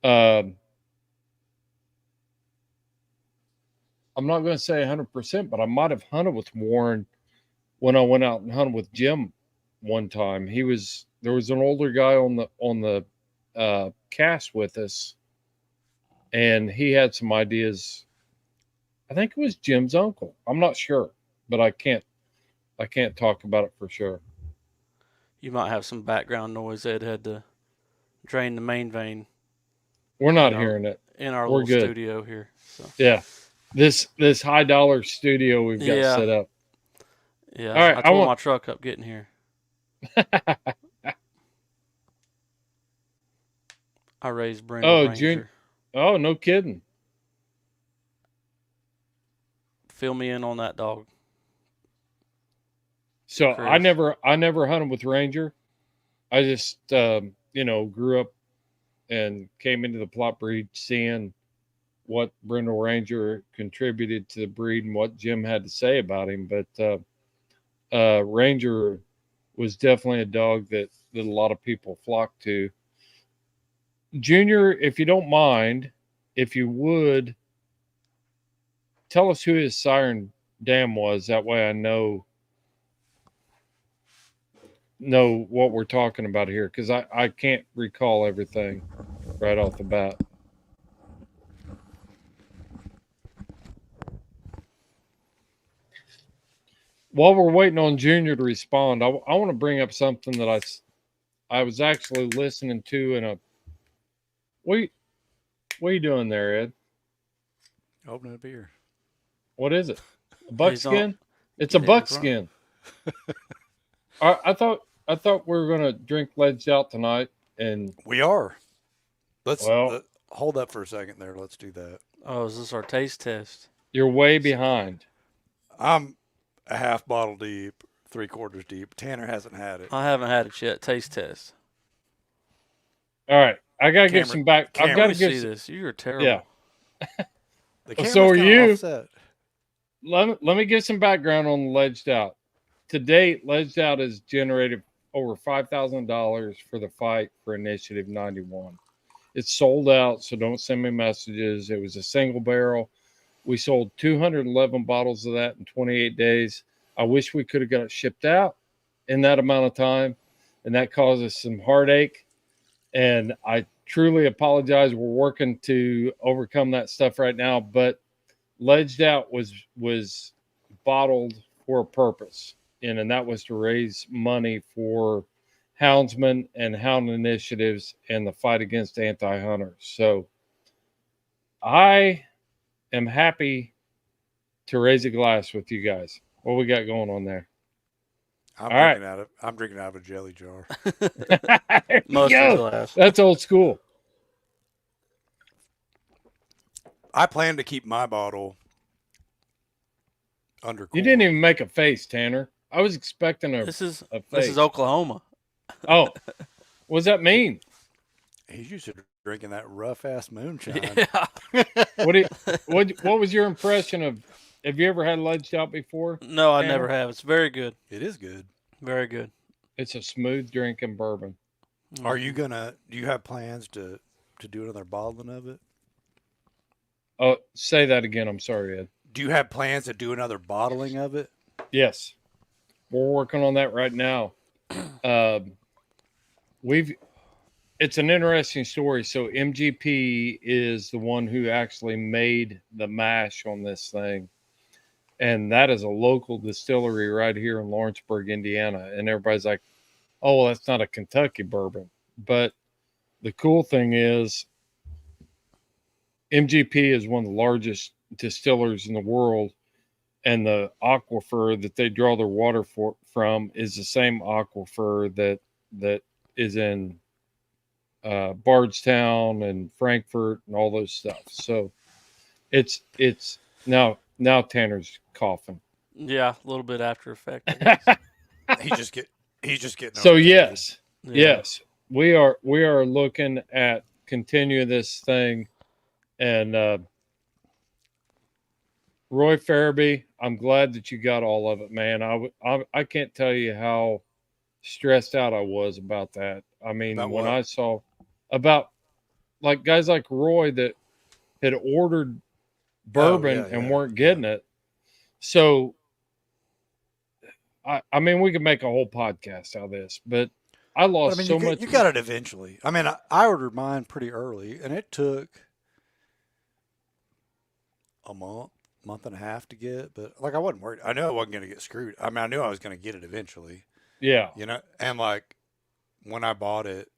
Um, I'm not going to say 100%, but I might have hunted with Warren when I went out and hunted with Jim one time. There was an older guy on the cast with us, and he had some ideas. I think it was Jim's uncle. I'm not sure, but I can't talk about it for sure. You might have some background noise. Ed had to drain the main vein We're in not our hearing it. in our We're little good. studio here. So Yeah, this high dollar studio we've got yeah, set up. yeah. All right, I I tore want. my truck up getting here. I raised Brindle Oh, June. Ranger. Oh, no kidding. fill me in on that dog. So I Chris. never hunted with Ranger. I just grew up and came into the plot breed seeing what Brindle Ranger contributed to the breed and what Jim had to say about him. But Ranger was definitely a dog that a lot of people flocked to. Junior, if you don't mind, if you would tell us who his siren dam was. That way I know what we're talking about here, because I can't recall everything right off the bat. While we're waiting on Junior to respond, I want to bring up something that I was actually listening to in a. What are you doing there, Ed? Opening a beer. What is it? A He's on- buckskin? It's a Get it in front. buckskin. I thought we were gonna drink Ledged Out tonight, and We are. Let's Well- hold up for a second there. Let's do that. Oh, is this our taste test? you're way behind. I'm a half bottle deep, 3/4 deep. Tanner hasn't had it. I haven't had it yet. Taste test. All right, I gotta give Camera- some back. I've camera- got Let to me see give. this. You are terrible. Yeah. The Well, camera's so are kinda you. offset. Let me give some background on Ledged Out. To date, Ledged Out has generated over $5,000 for the fight for Initiative 91. It's sold out, so don't send me messages. It was a single barrel. We sold 211 bottles of that in 28 days. I wish we could have got it shipped out in that amount of time, and that caused us some heartache. And I truly apologize. We're working to overcome that stuff right now, but Ledged Out was bottled for a purpose, and that was to raise money for houndsmen and hound initiatives and the fight against anti-hunters. So I am happy to raise a glass with you guys. What we got going on there? I'm All drinking out of a jelly jar. There you Mustard go. glass. That's old school. I plan to keep my bottle under. You didn't even make a face, Tanner. I was expecting a This is face. Oklahoma. Oh, what does that mean? He's used to drinking that rough ass moonshine. Yeah. What was your impression of? Have you ever had Ledged Out before? No, I Tanner? never have. It's very good. It is good. Very good. It's a smooth drinking bourbon. Are you gonna? Do you have plans to do another bottling of it? Oh, say that again. I'm sorry, Ed. Do you have plans to do another bottling of it? Yes, we're working on that right now. It's an interesting story. So MGP is the one who actually made the mash on this thing. And that is a local distillery right here in Lawrenceburg, Indiana. And everybody's like, oh, well, that's not a Kentucky bourbon. But the cool thing is MGP is one of the largest distillers in the world. And the aquifer that they draw their water from is the same aquifer that is in Bardstown and Frankfurt and all those stuff. So it's now Tanner's coughing. Yeah, a little bit after effect. I guess. He's just getting. So over it. yes, Yeah. yes, we are looking at continuing this thing, and Roy Farabee, I'm glad that you got all of it, man. I can't tell you how stressed out I was about that. I mean, About when what? I saw about like guys like Roy that had ordered bourbon and weren't getting it. So I mean, we could make a whole podcast out of this, but I lost so much. You got it eventually. I mean, I ordered mine pretty early, and it took a month and a half to get. But like, I wasn't worried. I knew I wasn't going to get screwed. I mean, I knew I was going to get it eventually. Yeah. You know, and like when I bought it,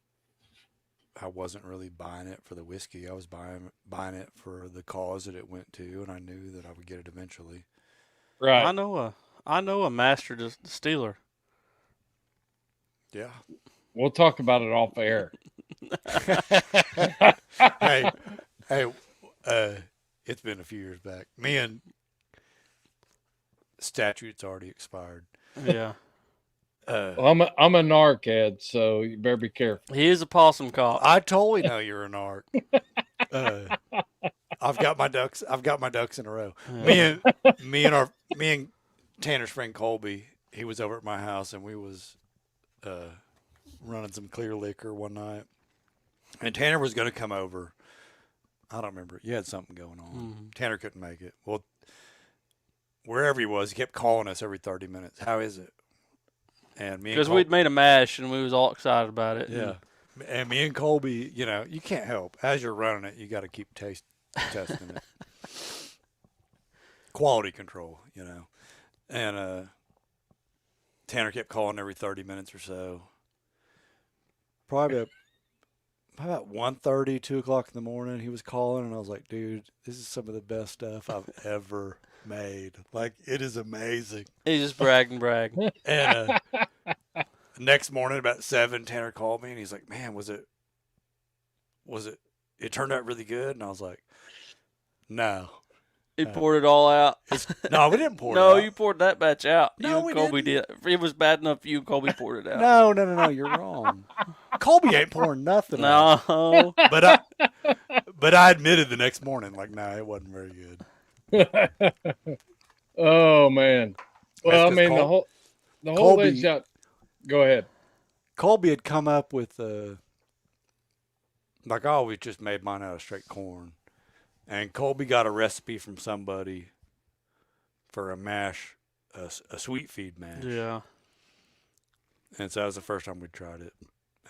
I wasn't really buying it for the whiskey. I was buying it for the cause that it went to, and I knew that I would get it eventually. Right. I know a master distiller. Yeah. We'll talk about it off air. hey, it's been a few years back. Me and Statute's already expired. Yeah. I'm a narc, Ed, so you better be careful. He is a possum cop. I totally know you're an narc. I've got my ducks in a row. Yeah. Me and Tanner's friend Colby, he was over at my house and we was running some clear liquor one night. And Tanner was going to come over. I don't remember. You had something going on. Mm-hmm. Tanner couldn't make it. Well, wherever he was, he kept calling us every 30 minutes. How is it? And me Because we'd made a mash and we was all excited about it. Yeah. And me and Colby, you know, you can't help. As you're running it, you got to keep testing it. Quality control, you know. And Tanner kept calling every 30 minutes or so. Probably about 1:30, 2 o'clock in the morning, he was calling, and I was like, dude, this is some of the best stuff I've ever made. Like, it is amazing. He just bragged. And next morning about 7, Tanner called me, and he's like, man, it turned out really good? And I was like, no. He poured it all out. No, we didn't pour it No, out. you poured that batch out. No, you and we Colby did. It was bad enough you and Colby poured it out. No, you're wrong. Colby ain't pouring nothing out. No. But I admitted the next morning, like, nah, it wasn't very good. Oh man. Well, I mean the whole Colby- thing's got. Go ahead. Colby had come up with like I always just made mine out of straight corn. And Colby got a recipe from somebody for a mash, a sweet feed mash. Yeah. And so that was the first time we tried it.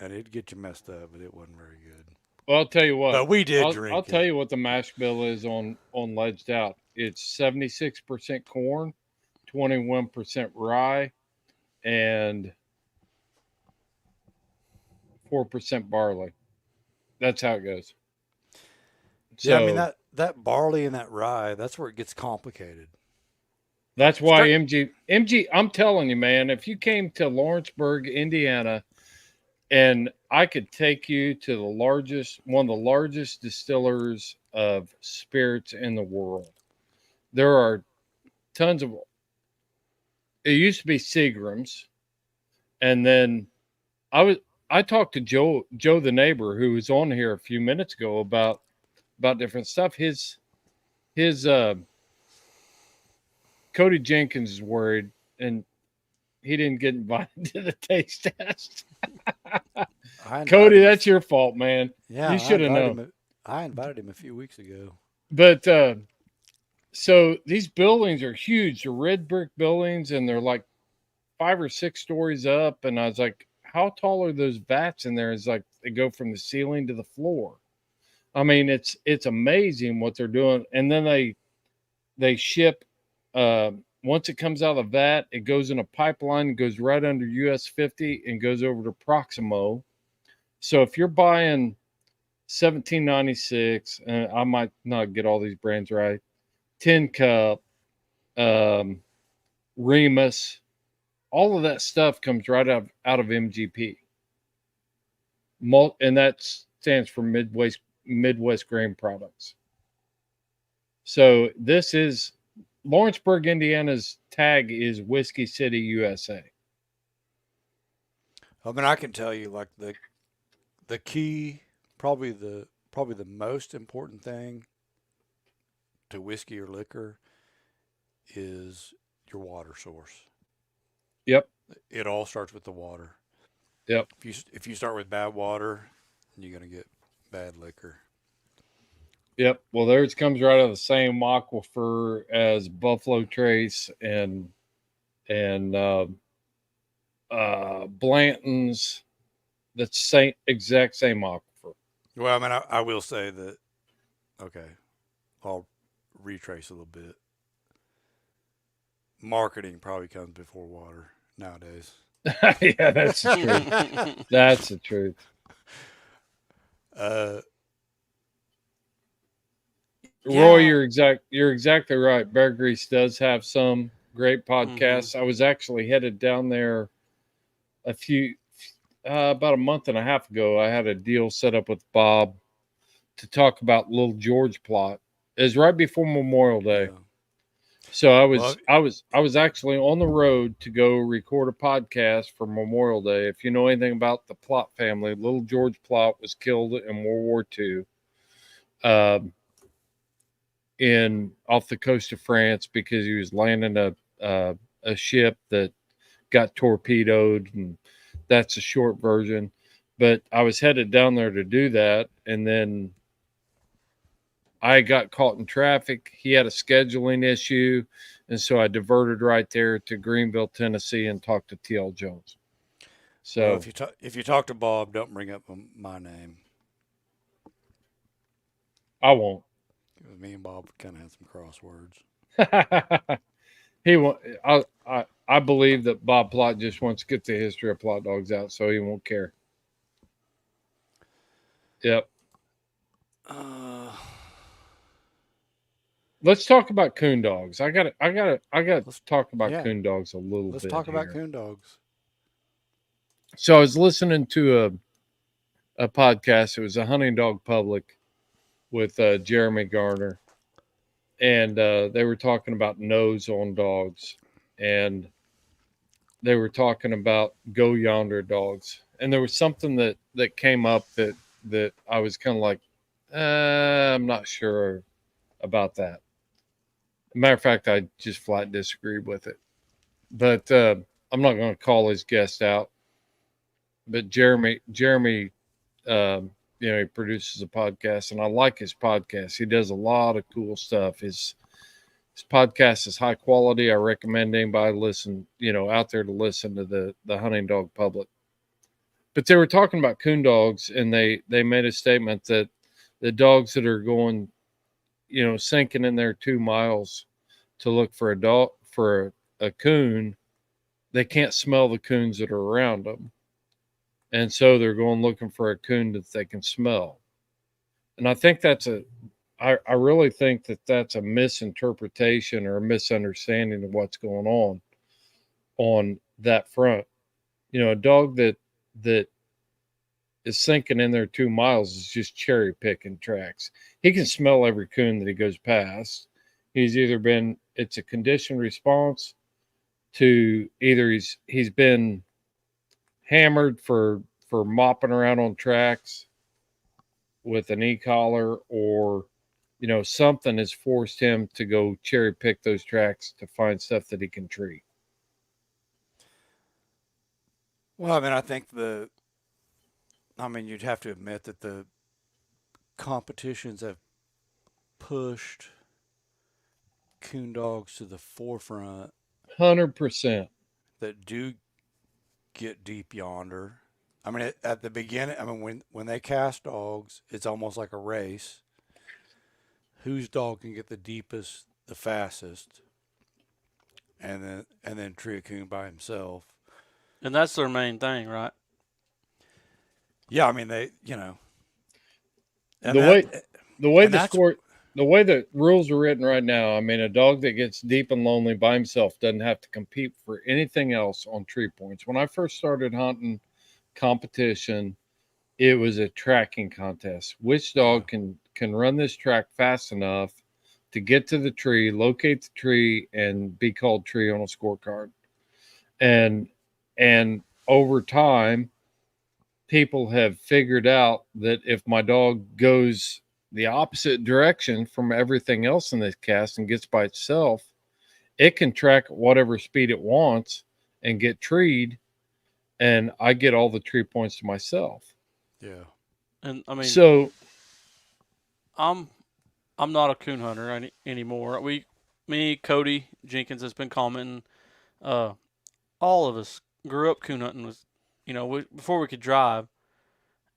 And it'd get you messed up, but it wasn't very good. Well, I'll tell you what. But we did drink I'll it. tell you what the mash bill is on Ledged Out. It's 76% corn, 21% rye, and 4% barley. That's how it goes. Yeah, So, I mean, that barley and that rye, that's where it gets complicated. that's why MG, I'm telling you, man, if you came to Lawrenceburg, Indiana, and I could take you to one of the largest distillers of spirits in the world. There are tons of, it used to be Seagram's. And then I talked to Joe the neighbor who was on here a few minutes ago about different stuff. His Cody Jenkins is worried, and he didn't get invited to the taste test. Cody, that's your fault, man. Yeah, you should have known. I invited him a few weeks ago. But so these buildings are huge. They're red brick buildings, and they're like 5 or 6 stories up. And I was like, how tall are those vats in there? It's like they go from the ceiling to the floor. I mean, it's amazing what they're doing. And then they ship, once it comes out of the vat, it goes in a pipeline, goes right under US 50 and goes over to Proximo. So if you're buying 1796, and I might not get all these brands right, Tin Cup, Remus, all of that stuff comes right out of MGP. And that stands for Midwest Grain Products. So this is Lawrenceburg, Indiana's tag is Whiskey City, USA. I mean, I can tell you, like the key, probably the most important thing to whiskey or liquor is your water source. Yep. It all starts with the water. Yep. If you start with bad water, you're gonna get bad liquor. Yep. Well, theirs comes right out of the same aquifer as Buffalo Trace and Blanton's. That's exact same aquifer. Well, I mean, I will say that. Okay, I'll retrace a little bit. Marketing probably comes before water nowadays. Yeah, that's the truth. That's the truth. Roy, you're exactly right. Bear Grease does have some great podcasts. I was actually headed down there about a month and a half ago. I had a deal set up with Bob to talk about Little George plot. It was right before Memorial Day. Yeah. So Well, I was actually on the road to go record a podcast for Memorial Day. If you know anything about the Plot family, little George Plot was killed in World War II, in off the coast of France because he was landing a ship that got torpedoed, and that's a short version. But I was headed down there to do that, and then I got caught in traffic. He had a scheduling issue, and so I diverted right there to Greenville, Tennessee, and talked to TL Jones. So well, if you talk to Bob, don't bring up my name. I won't. 'Cause me and Bob kind of had some crosswords. He won't. I believe that Bob Plot just wants to get the history of Plot Dogs out, so he won't care. Yep. Let's talk about coon dogs. I got to talk about yeah. coon dogs a little Let's bit. talk about here. coon dogs. So I was listening to a podcast. It was a Hunting Dog Public with Jeremy Garner, and they were talking about nose on dogs, and they were talking about go yonder dogs, and there was something that came up that I was kind of like, I'm not sure about that. Matter of fact, I just flat disagreed with it. But I'm not going to call his guest out. But Jeremy, he produces a podcast, and I like his podcast. He does a lot of cool stuff. His podcast is high quality. I recommend anybody out there to listen to the Hunting Dog Public. But they were talking about coon dogs, and they made a statement that the dogs that are going, sinking in there 2 miles to look for a coon, they can't smell the coons that are around them, and so they're going looking for a coon that they can smell. And I think I really think that that's a misinterpretation or a misunderstanding of what's going on that front. A dog that is sinking in there 2 miles is just cherry picking tracks. He can smell every coon that he goes past. It's a conditioned response to either he's been hammered for mopping around on tracks with an e-collar, or something has forced him to go cherry pick those tracks to find stuff that he can tree. Well, I mean, I think you'd have to admit that the competitions have pushed coon dogs to the forefront 100%. that do get deep yonder. I mean, at the beginning, when they cast dogs, it's almost like a race. Whose dog can get the deepest, the fastest, and then tree a coon by himself. And that's their main thing, right? Yeah, I mean the way the rules are written right now, I mean, a dog that gets deep and lonely by himself doesn't have to compete for anything else on tree points. When I first started hunting competition, it was a tracking contest. Which dog can run this track fast enough to get to the tree, locate the tree, and be called tree on a scorecard. And over time, people have figured out that if my dog goes the opposite direction from everything else in this cast and gets by itself, it can track at whatever speed it wants and get treed, and I get all the tree points to myself. Yeah. And I mean, so I'm not a coon hunter anymore. Me, Cody Jenkins has been commenting. All of us grew up coon hunting before we could drive,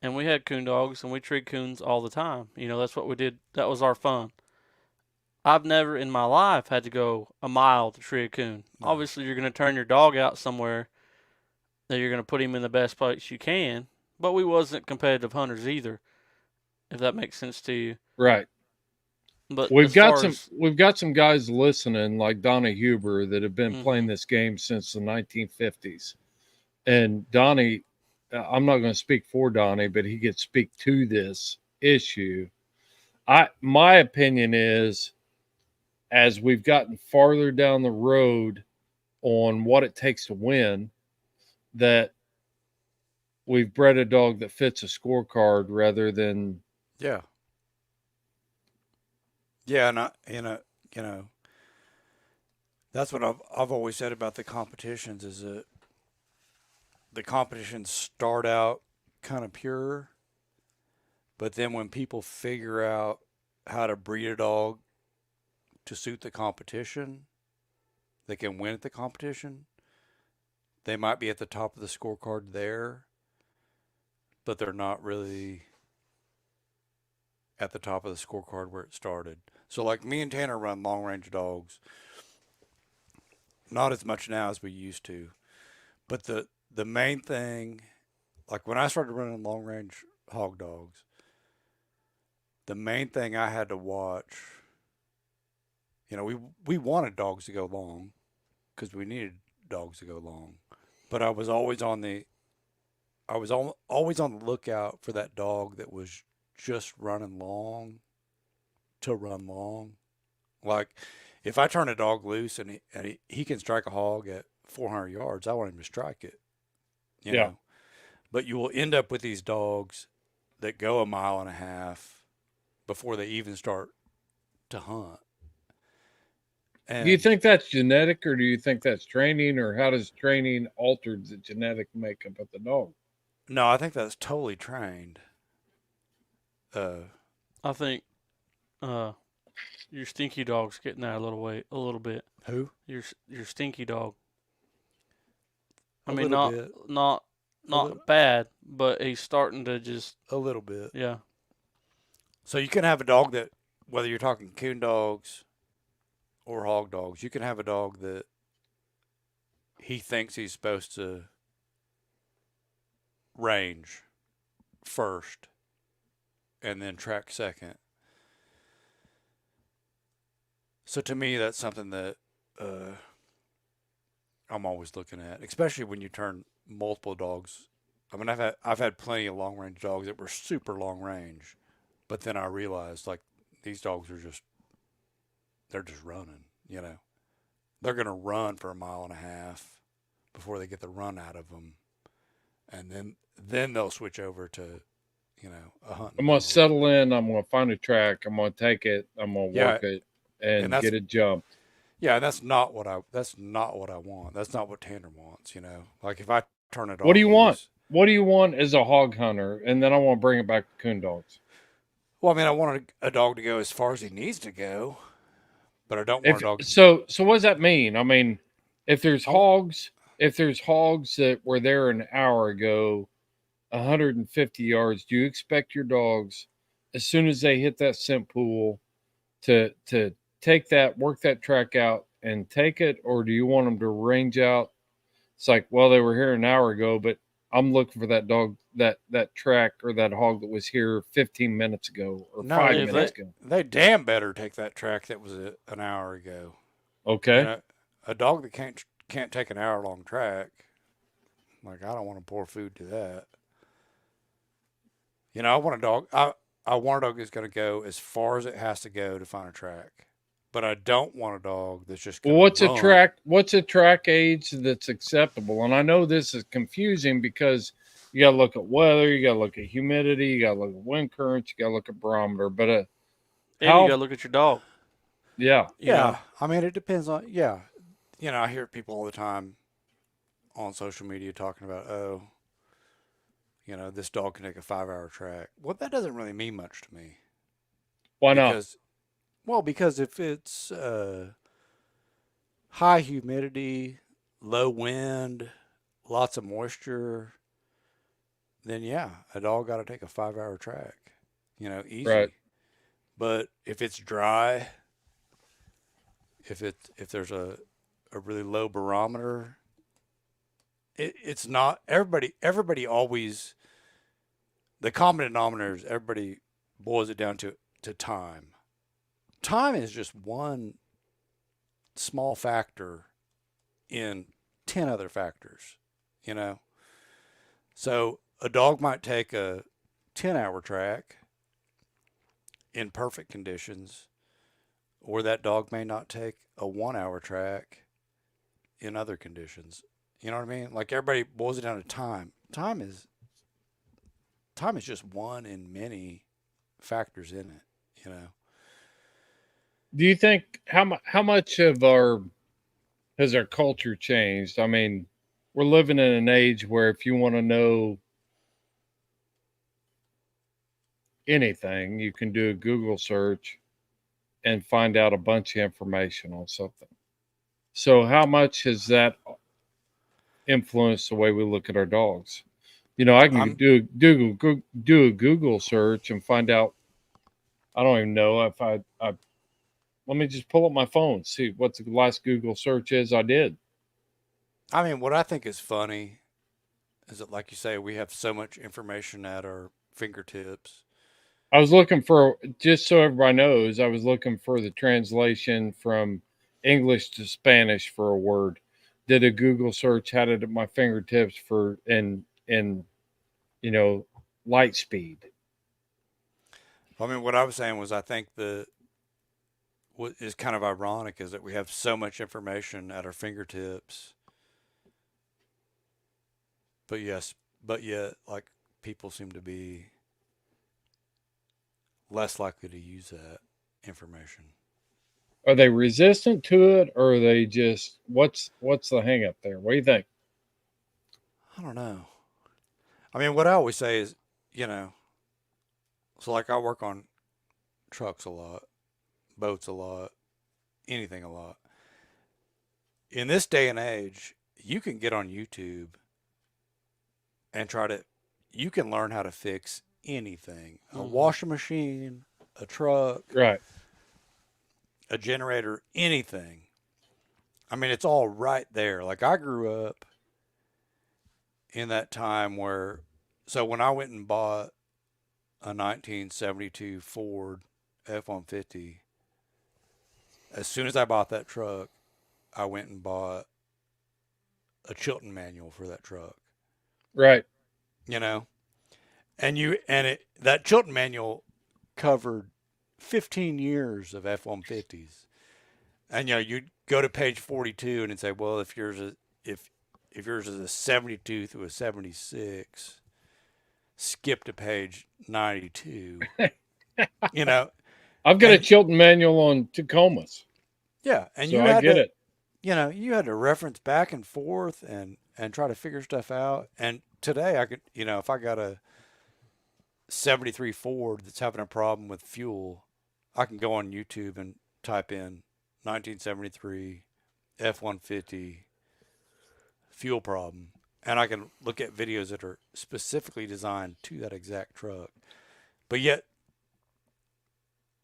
and we had coon dogs and we treed coons all the time. That's what we did. That was our fun. I've never in my life had to go a mile to tree a coon. No. Obviously, you're going to turn your dog out somewhere that you're going to put him in the best place you can. But we wasn't competitive hunters either, if that makes sense to you. Right. But we've got some guys listening like Donnie Huber that have been playing this game since the 1950s. And Donnie, I'm not going to speak for Donnie, but he could speak to this issue. My opinion is as we've gotten farther down the road on what it takes to win, that we've bred a dog that fits a scorecard rather than Yeah. Yeah, and you know, that's what I've always said about the competitions is that the competitions start out kind of pure, but then when people figure out how to breed a dog to suit the competition, they can win at the competition. They might be at the top of the scorecard there, but they're not really at the top of the scorecard where it started. So, like me and Tanner run long range dogs, not as much now as we used to. But the main thing, like when I started running long range hog dogs, the main thing I had to watch, we wanted dogs to go long because we needed dogs to go long, but I was always on the always on the lookout for that dog that was just running long to run long. Like if I turn a dog loose and he can strike a hog at 400 yards, I want him to strike it, you yeah. know. But you will end up with these dogs that go a mile and a half before they even start to hunt. And Do you think that's genetic, or do you think that's training, or how does training alter the genetic makeup of the dog? no, I think that's totally trained. I think your stinky dog's getting there a little bit. Who? Your stinky dog. I A mean, little bit. not little- bad, but he's starting to just A little bit. yeah. So you can have a dog that, whether you're talking coon dogs or hog dogs, you can have a dog that he thinks he's supposed to range first and then track second. So to me, that's something that I'm always looking at, especially when you turn multiple dogs. I mean, I've had plenty of long range dogs that were super long range, but then I realized like these dogs are they're just running. They're gonna run for a mile and a half before they get the run out of them, and then they'll switch over to a hunting I'm gonna dog. settle in. I'm gonna find a track. I'm gonna take it. I'm gonna Yeah, work it and and that's get it jumped. yeah, and that's not what I want. That's not what Tanner wants. Like if I turn a What do dog you want? loose. What do you want as a hog hunter? And then I want to bring it back to coon dogs. Well, I mean, I want a dog to go as far as he needs to go, but I don't want If a dog. so, what does that mean? I mean, if there's I, hogs, if there's hogs that were there an hour ago, 150 yards, do you expect your dogs, as soon as they hit that scent pool, to take that, work that track out and take it, or do you want them to range out? It's like, well, they were here an hour ago, but I'm looking for that dog, that track or that hog that was here 15 minutes ago or no, 5 minutes ago. they damn better take that track that was an hour ago. Okay. A dog that can't take an hour long track, like I don't want to pour food to that. I want a dog. I want a dog that's going to go as far as it has to go to find a track, but I don't want a dog that's just Well, going what's to a run. track? What's a track age that's acceptable? And I know this is confusing because you got to look at weather, you got to look at humidity, you got to look at wind currents, you got to look at barometer. But And you how? gotta look at your dog. Yeah, Yeah, I mean it depends on. Yeah, I hear people all the time on social media talking about, oh, this dog can take a 5 hour track. Well, that doesn't really mean much to me why not? because if it's high humidity, low wind, lots of moisture, then yeah, a dog got to take a 5 hour track, easy. Right. But if it's dry, if there's a really low barometer, it's not everybody always, the common denominator is everybody boils it down to time. Time is just one small factor in 10 other factors, So a dog might take a 10-hour track in perfect conditions, or that dog may not take a 1 hour track in other conditions. You know what I mean? Like everybody boils it down to time. Time is just one in many factors in it. You know. Do you think how much of our has our culture changed? I mean, we're living in an age where if you want to know anything, you can do a Google search and find out a bunch of information on something. So, how much has that influenced the way we look at our dogs? You know, I can I'm do a Google search and find out. I don't even know if I let me just pull up my phone, see what the last Google search is I did. I mean, what I think is funny is that, like you say, we have so much information at our fingertips. I was looking for, just so everybody knows, I was looking for the translation from English to Spanish for a word. Did a Google search, had it at my fingertips for in you know light speed. I mean, what I was saying was, I think what is kind of ironic is that we have so much information at our fingertips, but yet, like, people seem to be less likely to use that information. Are they resistant to it, or are they just what's the hang up there? What do you think? I don't know. I mean, what I always say is, you know, so like I work on trucks a lot, boats a lot, anything a lot. In this day and age, you can get on YouTube and you can learn how to fix anything. A washing machine, a truck, Right. a generator, anything. I mean, it's all right there. Like, I grew up in that time so when I went and bought a 1972 Ford F-150, as soon as I bought that truck, I went and bought a Chilton manual for that truck. Right. You know, that Chilton manual covered 15 years of F-150s. And you'd go to page 42 and it'd say, well, if yours is a 72 through a 76, skip to page 92. You know, I've got a and Chilton manual on Tacomas, yeah, and so I get it. you had to reference back and forth and try to figure stuff out. And today I could, if I got a 73 Ford that's having a problem with fuel, I can go on YouTube and type in 1973 F-150 fuel problem, and I can look at videos that are specifically designed to that exact truck. But yet,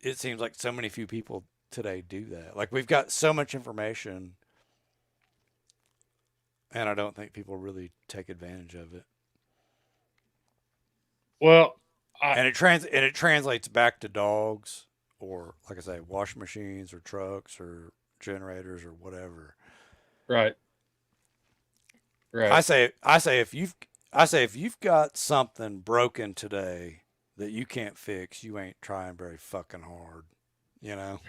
it seems like so many few people today do that. Like, we've got so much information, and I don't think people really take advantage of it. Well, And it translates back to dogs, or, like I say, washing machines or trucks or generators or whatever. right. Right. I say if you've got something broken today that you can't fix, you ain't trying very fucking hard. You know?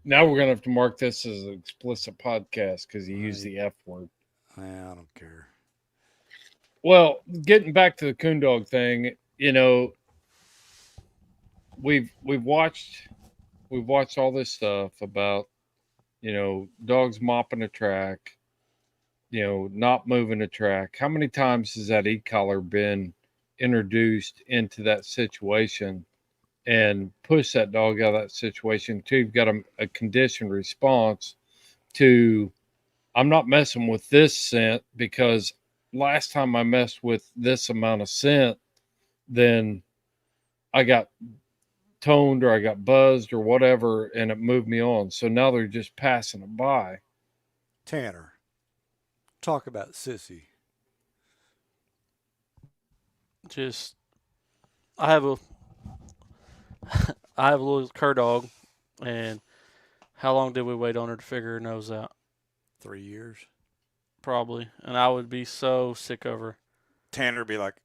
Now we're gonna have to mark this as an explicit podcast because you used Right. the F word. Yeah, I don't care. Well, getting back to the coon dog thing, we've watched all this stuff about dogs mopping a track, not moving a track. How many times has that e-collar been introduced into that situation and push that dog out of that situation too? You've got a conditioned response to, I'm not messing with this scent because last time I messed with this amount of scent, then I got toned or I got buzzed or whatever, and it moved me on. So now they're just passing it by. Tanner, talk about sissy. Just I have a I have a little cur dog, and how long did we wait on her to figure her nose out? 3 years. Probably, and I would be so sick of her. Tanner would be like,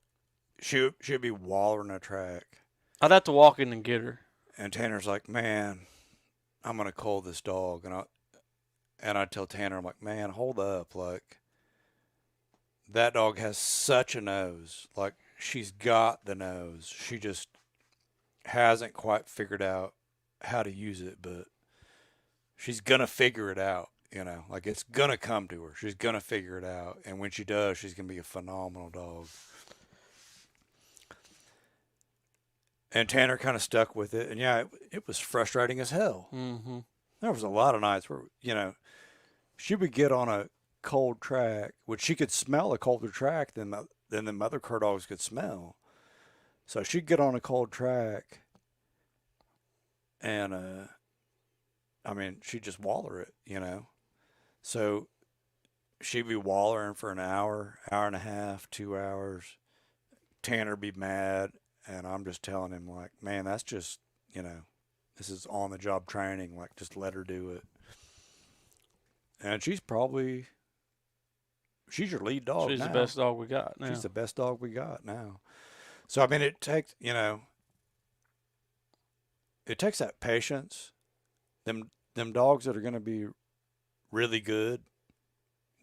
she'd be wallering a track, I'd have to walk in and get her. and Tanner's like, man, I'm gonna cull this dog, and I tell Tanner, I'm like, man, hold up, like that dog has such a nose, like she's got the nose, she just hasn't quite figured out how to use it, but she's gonna figure it out. Like it's gonna come to her. She's gonna figure it out, and when she does, she's gonna be a phenomenal dog. And Tanner kind of stuck with it, and yeah, it was frustrating as hell. Mm-hmm. There was a lot of nights where she would get on a cold track, which she could smell a colder track than the other cur dogs could smell. So she'd get on a cold track, and I mean, she'd just waller it. So she'd be wallering for an hour, hour and a half, 2 hours. Tanner'd be mad, and I'm just telling him, like, man, that's just, this is on the job training. Like, just let her do it. And she's your lead dog. She's now. the best dog we got now. She's the best dog we got now. So, I mean, it takes that patience. Them dogs that are going to be really good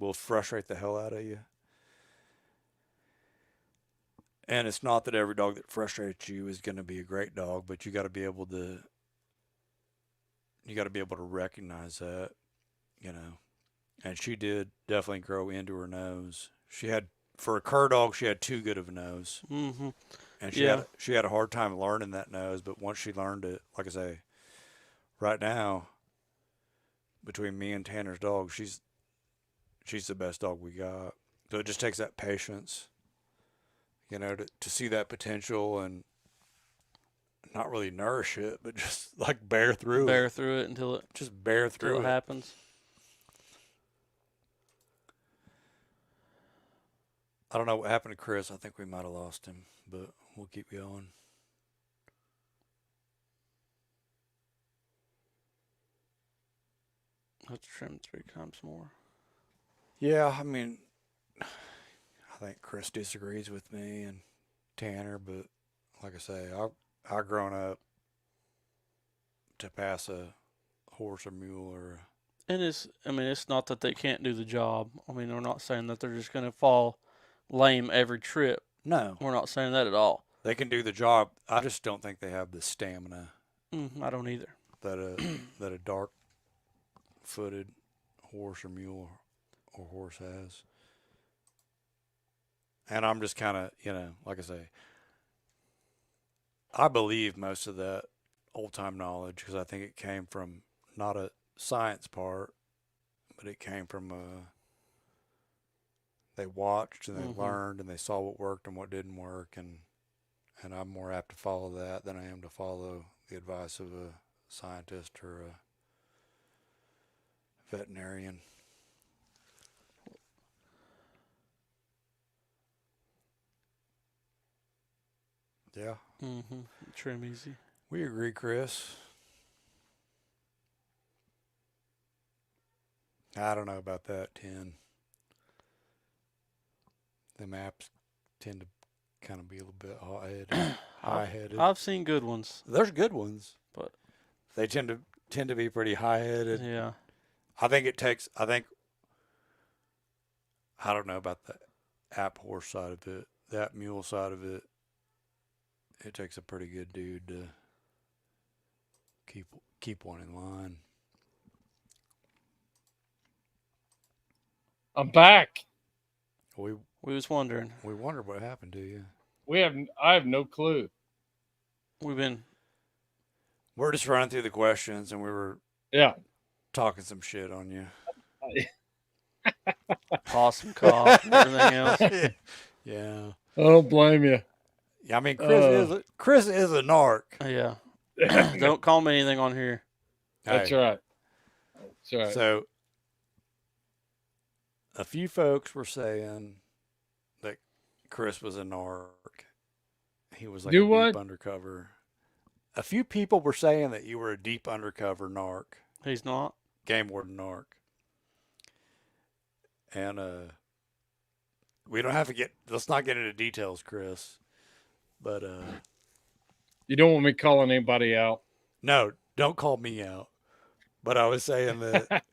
will frustrate the hell out of you. And it's not that every dog that frustrates you is going to be a great dog, but you got to be able to recognize that, And she did definitely grow into her nose. For a cur dog, she had too good of a nose. Mm-hmm. And she had a hard time learning that nose, but once she learned it, like I say, right now, between me and Tanner's dog, she's the best dog we got. So it just takes that patience, to see that potential and not really nourish it, but just like bear through it until it happens. I don't know what happened to Chris. I think we might have lost him, but we'll keep going. Let's trim 3 times more. Yeah, I mean, I think Chris disagrees with me and Tanner, but like I say, I've grown up to pass a horse or mule or. And it's not that they can't do the job. I mean, we're not saying that they're just going to fall lame every trip. No, we're not saying that at all. They can do the job. I just don't think they have the stamina. I don't either. That a dark-footed horse or mule or horse has. And I'm just kind of, like I say, I believe most of that old-time knowledge because I think it came from not a science part, but it came from they watched and they learned and they saw what worked and what didn't work, and I'm more apt to follow that than I am to follow the advice of a scientist or a veterinarian. Yeah. Trim easy. We agree, Chris. I don't know about that, 10. The maps tend to kind of be a little bit high-headed. I've seen good ones. There's good ones, but they tend to be pretty high-headed. Yeah. I don't know about the app horse side of it. That mule side of it, it takes a pretty good dude to keep one in line. I'm back. We was wondering. We wondered what happened to you. I have no clue. We're just running through the questions, and we were talking some shit on you. Awesome cough and everything else. Yeah. I don't blame you. Yeah, I mean, Chris is a narc. Yeah. Don't call me anything on here. That's right. That's right. So, a few folks were saying that Chris was a narc. He was like deep undercover. A few people were saying that you were a deep undercover narc. He's not. Game warden narc. And we don't have to let's not get into details, Chris. But you don't want me calling anybody out? No, don't call me out. But I was saying that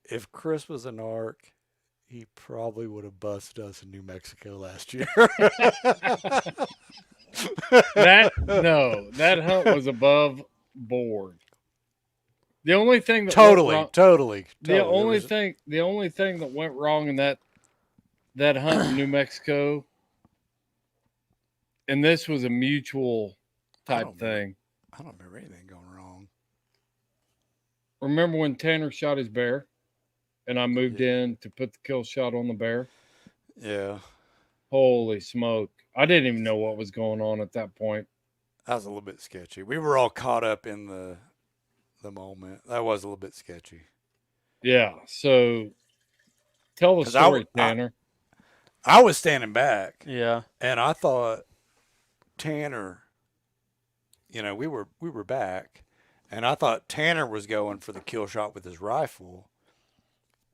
if Chris was an ARC, he probably would have busted us in New Mexico last year. That hunt was above board. The only thing that totally, went wrong, totally. the only There was- thing that went wrong in that hunt in New Mexico, and this was a mutual type thing. I don't remember anything going wrong. Remember when Tanner shot his bear, and I moved in to put the kill shot on the bear? Yeah, Holy smoke! I didn't even know what was going on at that point. that was a little bit sketchy. We were all caught up in the moment. That was a little bit sketchy. Yeah. So tell the 'Cause story, Tanner. I was standing back, Yeah. and I thought Tanner, we were back, and I thought Tanner was going for the kill shot with his rifle,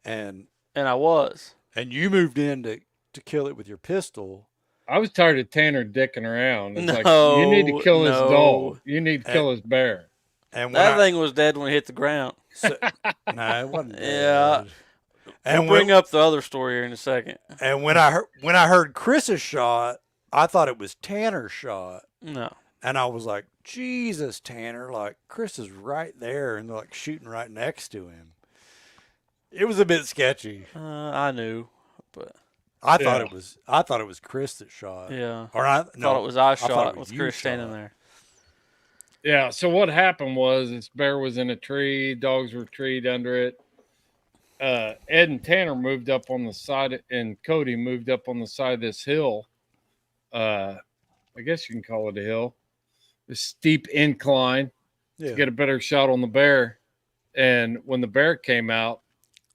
and I was. you moved in to kill it with your pistol. I was tired of Tanner dicking around. It's like, No, you need to kill his no. dog. You need to kill his bear. And when That thing was dead when it hit the ground. no, it wasn't. Yeah. Dead. And We'll bring up the other story here in a second. And when I heard Chris's shot, I thought it was Tanner's shot. No. And I was like, Jesus, Tanner, like Chris is right there and they're like shooting right next to him. It was a bit sketchy. I knew, but I thought it was Chris that shot. yeah. Or I thought it was I thought shot it was with you Chris standing shot. there. Yeah. So what happened was this bear was in a tree. Dogs were treed under it. Ed and Tanner moved up on the side, and Cody moved up on the side of this hill. I guess you can call it a hill. This steep incline Yeah. to get a better shot on the bear. And when the bear came out,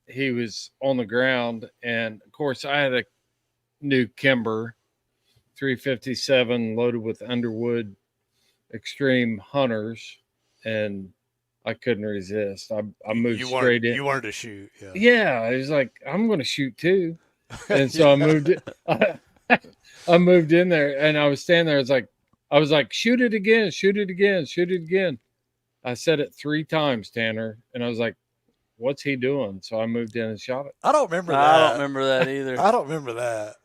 he was on the ground. And of course, I had a new Kimber 357 loaded with Underwood Extreme Hunters, and I couldn't resist. I moved straight in. You wanted to shoot. Yeah. Yeah, I was like, I'm going to shoot too. And so I moved I moved in there, and I was standing there. I was like, shoot it again, shoot it again, shoot it again. I said it 3 times, Tanner, and I was like, what's he doing? So I moved in and shot it. I don't remember that. I don't remember that either. I don't remember that.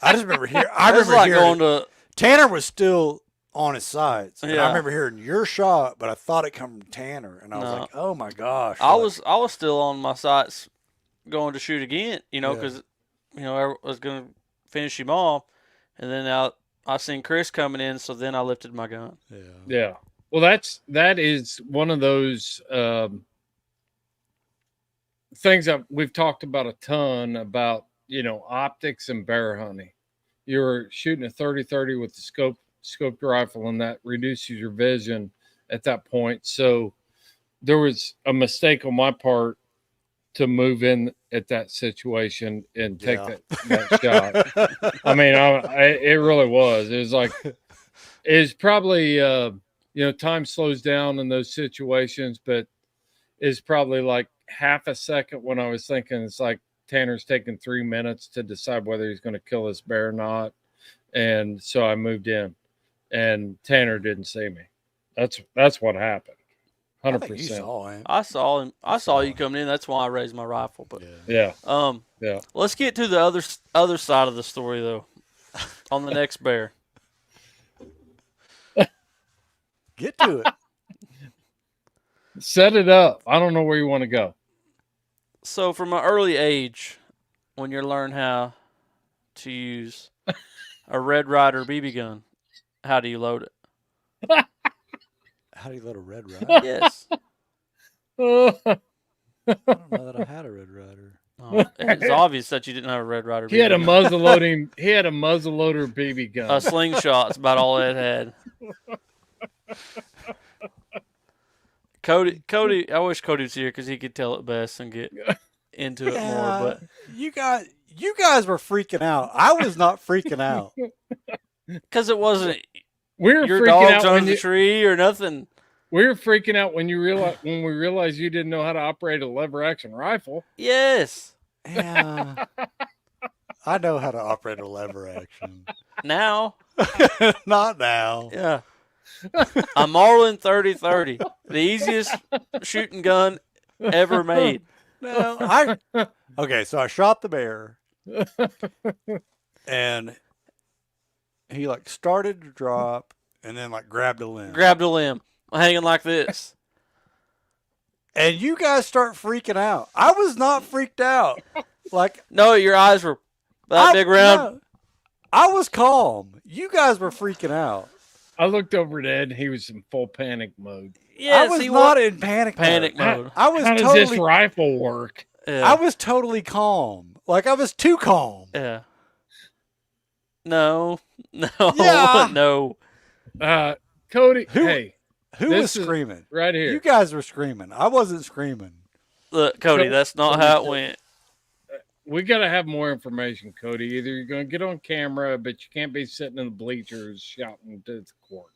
I just remember here. I That's remember like hearing going to Tanner was still on his sights. And I Yeah. remember hearing your shot, but I thought it come from Tanner, and I was No. like, "Oh my gosh!" I like, was still on my sights going to shoot again, Yeah. because I was going to finish him off, and then I seen Chris coming in, so then I lifted my gun. yeah. Yeah. Well, that is one of those things that we've talked about a ton about, optics and bear hunting. You're shooting a 30-30 with the scoped rifle, and that reduces your vision at that point. So there was a mistake on my part to move in at that situation and take Yeah. that shot. I mean, it really was. It was like, it's probably, time slows down in those situations, but it's probably like half a second when I was thinking, it's like Tanner's taking 3 minutes to decide whether he's going to kill this bear or not. And so I moved in, and Tanner didn't see me. That's what happened. I 100%. think you saw him. I saw him. I saw you coming in. That's why I raised my rifle. But Yeah. Yeah. yeah. Let's get to the other side of the story though. On the next bear. Get to it. Set it up. I don't know where you want to go. So from an early age, when you learn how to use a Red Ryder BB gun, how do you load it? How do you load a Red Rider? Yes. I don't know that I had a Red Rider. It's obvious that you didn't have a Red Ryder BB He had a gun. muzzleloading. He had a muzzleloader BB gun. A slingshot's about all it had. Cody, I wish Cody was here because he could tell it best and get into it more. But you guys were freaking out. I was not freaking out. because it wasn't We were your freaking dogs out under when the tree or nothing. we were freaking out when we realized you didn't know how to operate a lever action rifle. Yes. Yeah. I know how to operate a lever action. Now. Not now. Yeah. A Marlin 30-30, the easiest shooting gun ever made. No, okay. So I shot the bear, and he like started to drop, and then like grabbed a limb. Grabbed a limb, hanging like this. And you guys start freaking out. I was not freaked out. Like No, your eyes were that big round. no, I was calm. You guys were freaking out. I looked over at Ed. He was in full panic mode. Yes, I was he not was in panic mode. I was How does totally. this rifle work? Yeah. I was totally calm. Like I was too calm. Yeah. No. Yeah. No. Cody, Who- hey, Who This was is- screaming? right here. You guys were screaming. I wasn't screaming. Look, Cody, So- that's not how it went. We got to have more information, Cody. Either you're going to get on camera, but you can't be sitting in the bleachers shouting to the court.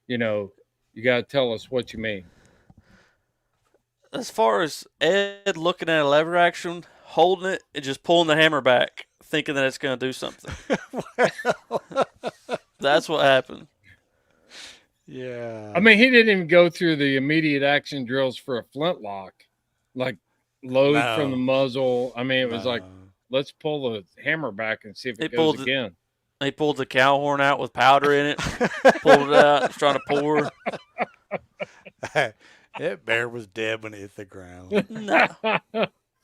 You know, you got to tell us what you mean. As far as Ed looking at a lever action, holding it, and just pulling the hammer back, thinking that it's going to do something. That's what happened. Yeah. I mean, he didn't even go through the immediate action drills for a flintlock, like load No. from the muzzle. I mean, it was like, No. let's pull the hammer back and see if He it pulled goes it- again. He pulled the cow horn out with powder in it, pulled it out, was trying to pour. That bear was dead when it hit the ground. No.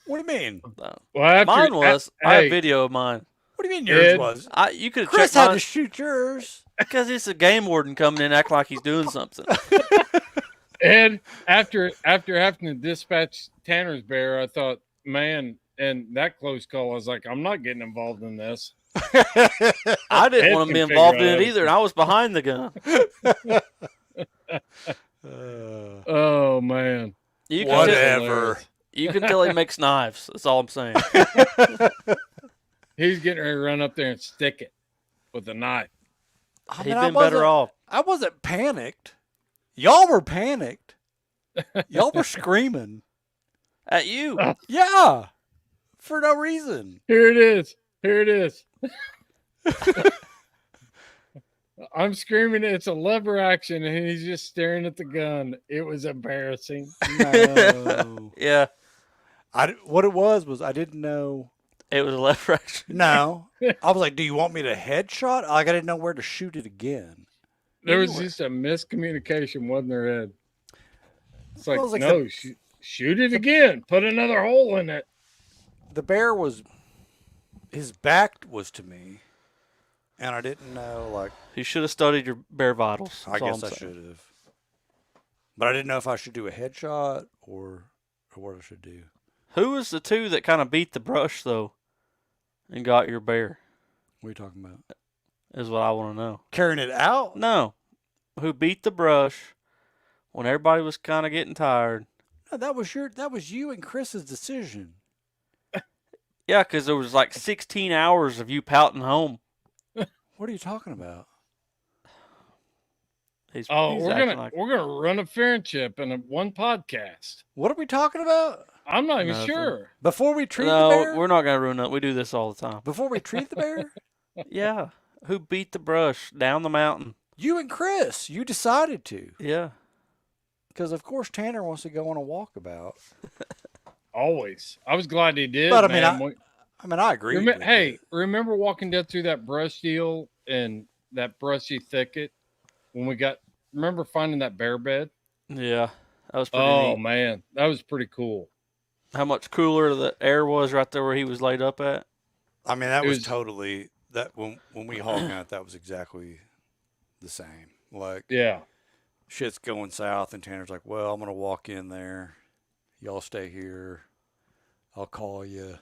What do you mean? No. Well, after, Mine was. I hey, have video of mine. What do you mean yours Ed, was? You could have Chris checked had mine to shoot yours. because it's a game warden coming in acting like he's doing something. Ed, after having to dispatch Tanner's bear, I thought, man, and that close call, I was like, I'm not getting involved in this. I didn't Ed want to be can involved figure in it out either, and I was behind the gun. Oh man, You can tell, Whatever. you can tell he makes knives. That's all I'm saying. he's getting ready to run up there and stick it with a knife. I He'd mean, I been better wasn't- off. I wasn't panicked. Y'all were panicked. Y'all were screaming. At you. Yeah. For no reason. Here it is. Here it is. I'm screaming, it's a lever action, and he's just staring at the gun. It was embarrassing. No. Yeah, What it was I didn't know. it was a left action. No. I was like, do you want me to headshot? Like, I didn't know where to shoot it again. There was Anyway. just a miscommunication, wasn't there, Ed? It's like, Well, it was like no, shoot it again. Put another hole in it. The bear his back was to me. And I didn't know, like, You should have studied your bear vitals. I That's all guess I'm I saying. should have. But I didn't know if I should do a headshot or what I should do. Who was the two that kind of beat the brush though, and got your bear? What are you talking about? Is what I want to know. Carrying it out? No, who beat the brush when everybody was kind of getting tired? No, that was you and Chris's decision. Yeah, because there was like 16 hours of you pouting home. What are you talking about? He's We're acting gonna like- run a friendship in one podcast. What are we talking about? I'm not even Nothing. sure. Before we treat the No, bear? we're not gonna ruin it. We do this all the time. Before we treat the bear? Yeah, who beat the brush down the mountain? You and Chris. You decided to. Yeah, Because, of course, Tanner wants to go on a walkabout. Always. I was glad he did. But, I mean, man. I mean, I agree. Hey, remember walking down through that brush deal and that brushy thicket when we got? Remember finding that bear bed? yeah, that was pretty Oh neat. man, that was pretty cool. How much cooler the air was right there where he was laid up at. I mean, that It was was- totally that when we hog hunt, that was exactly the same. Like Yeah, shit's going south, and Tanner's like, "Well, I'm gonna walk in there. Y'all stay here. I'll call you."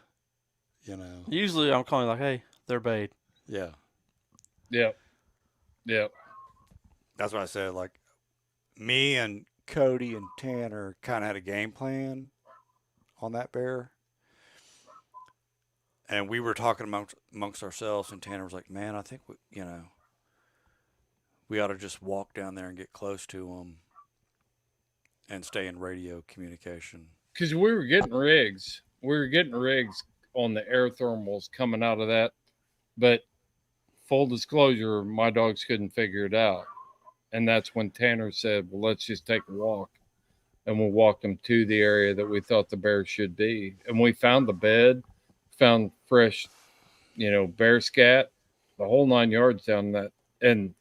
You know, Usually I'm calling like, hey, they're bayed. yeah. yep. That's what I said. Like me and Cody and Tanner kind of had a game plan on that bear. And we were talking amongst ourselves, and Tanner was like, "Man, I think we ought to just walk down there and get close to him, and stay in radio communication." Because we were getting rigs. We were getting rigs on the air thermals coming out of that. But full disclosure, my dogs couldn't figure it out. And that's when Tanner said, well, let's just take a walk. And we walked them to the area that we thought the bears should be. And we found the bed, found fresh, bear scat, the whole 9 yards down that. And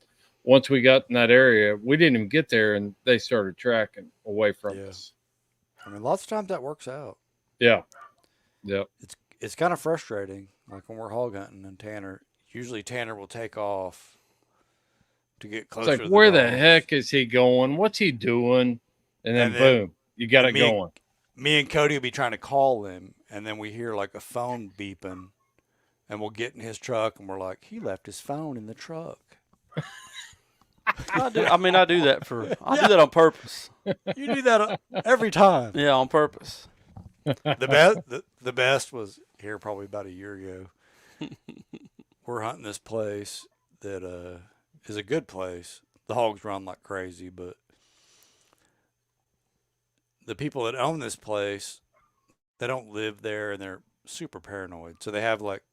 once we got in that area, we didn't even get there and they started tracking away from Yeah. us. I mean, lots of times that works out. Yeah. Yep. It's kind of frustrating, like when we're hog hunting and usually Tanner will take off to get It's closer like, to the where the dogs. heck is he going? What's he doing? And then, boom, you got it going. Me and Cody will be trying to call him, and then we hear like a phone beeping, and we'll get in his truck, and we're like, he left his phone in the truck. I do that on purpose. You do that every time. Yeah, on purpose. The best was here probably about a year ago. We're hunting this place that is a good place. The hogs run like crazy, but the people that own this place, they don't live there, and they're super paranoid. So they have like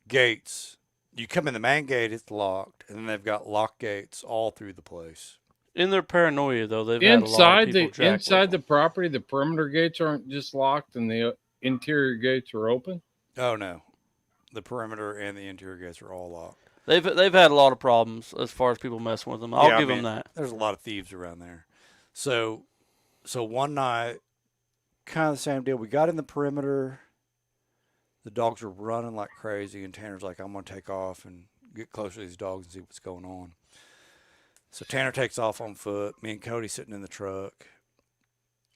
gates. You come in the main gate, it's locked, and then they've got lock gates all through the place. In their paranoia, though, they've had a lot of people inside the property, the perimeter gates aren't just locked, and the interior gates are open. Oh no, the perimeter and the interior gates are all locked. They've had a lot of problems as far as people messing with them. I'll give them that. There's a lot of thieves around there. So one night, kind of the same deal. We got in the perimeter. The dogs are running like crazy, and Tanner's like, I'm going to take off and get closer to these dogs and see what's going on. So Tanner takes off on foot. Me and Cody sitting in the truck.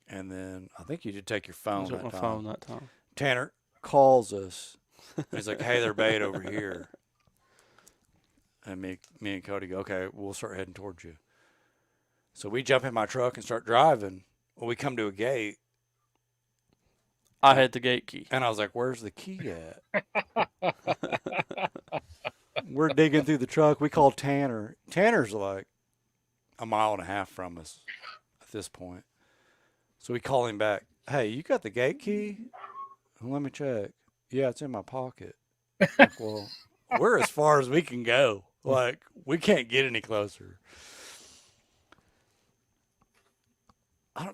And then I think you did take your phone that time. Tanner calls us. And he's like, hey, they're bait over here. And me and Cody go, okay, we'll start heading towards you. So we jump in my truck and start driving. Well, we come to a gate. I had the gate key. And I was like, where's the key at? We're digging through the truck. We called Tanner. Tanner's like a mile and a half from us at this point. So we call him back. Hey, you got the gate key? Let me check. Yeah, it's in my pocket. Like, well, we're as far as we can go. Like, we can't get any closer.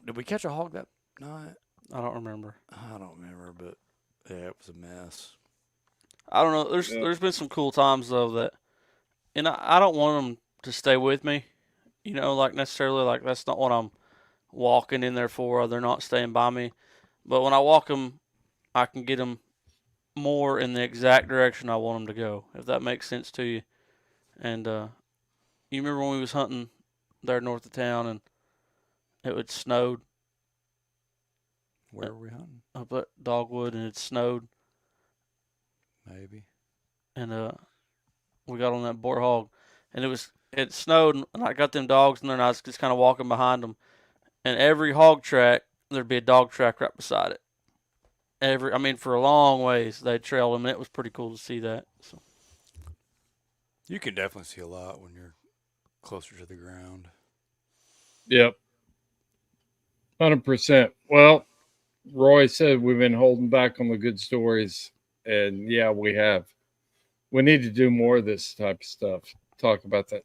Did we catch a hog that night? I don't remember. I don't remember, but yeah, it was a mess. I don't know. There's been some cool times though and I don't want them to stay with me, like necessarily like that's not what I'm walking in there for. They're not staying by me, but when I walk them, I can get them more in the exact direction I want them to go, if that makes sense to you. And you remember when we was hunting there north of town and it would snowed. Where were we hunting? Up at Dogwood, and it snowed. Maybe. And we got on that boar hog, and it snowed, and I got them dogs in there, and I was just kind of walking behind them. And every hog track, there'd be a dog track right beside it. For a long ways, they'd trail them, and it was pretty cool to see that. So. You can definitely see a lot when you're closer to the ground. Yep. 100%. Well, Roy said we've been holding back on the good stories, and yeah, we have. We need to do more of this type of stuff. Talk about that.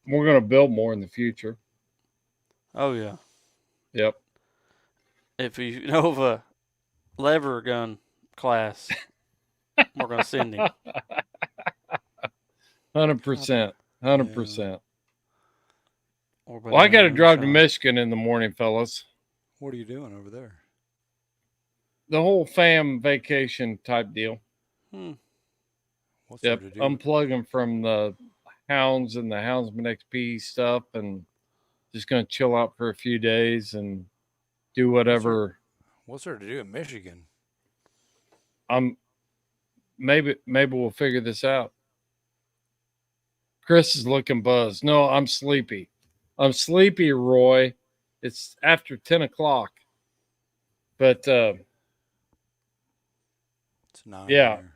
We're going to build more in the future. Oh, yeah. Yep. If you know of a lever gun class, we're going to send him. 100%. 100%. Yeah. Well, I got to drive to Michigan in the morning, fellas. What are you doing over there? The whole fam vacation type deal. What's there to Yep. do? Unplugging from the hounds and the Houndsman XP stuff and just going to chill out for a few days and do whatever. What's there to do in Michigan? Maybe we'll figure this out. Chris is looking buzzed. No, I'm sleepy. I'm sleepy, Roy. It's after 10 o'clock. But It's 9. yeah. There.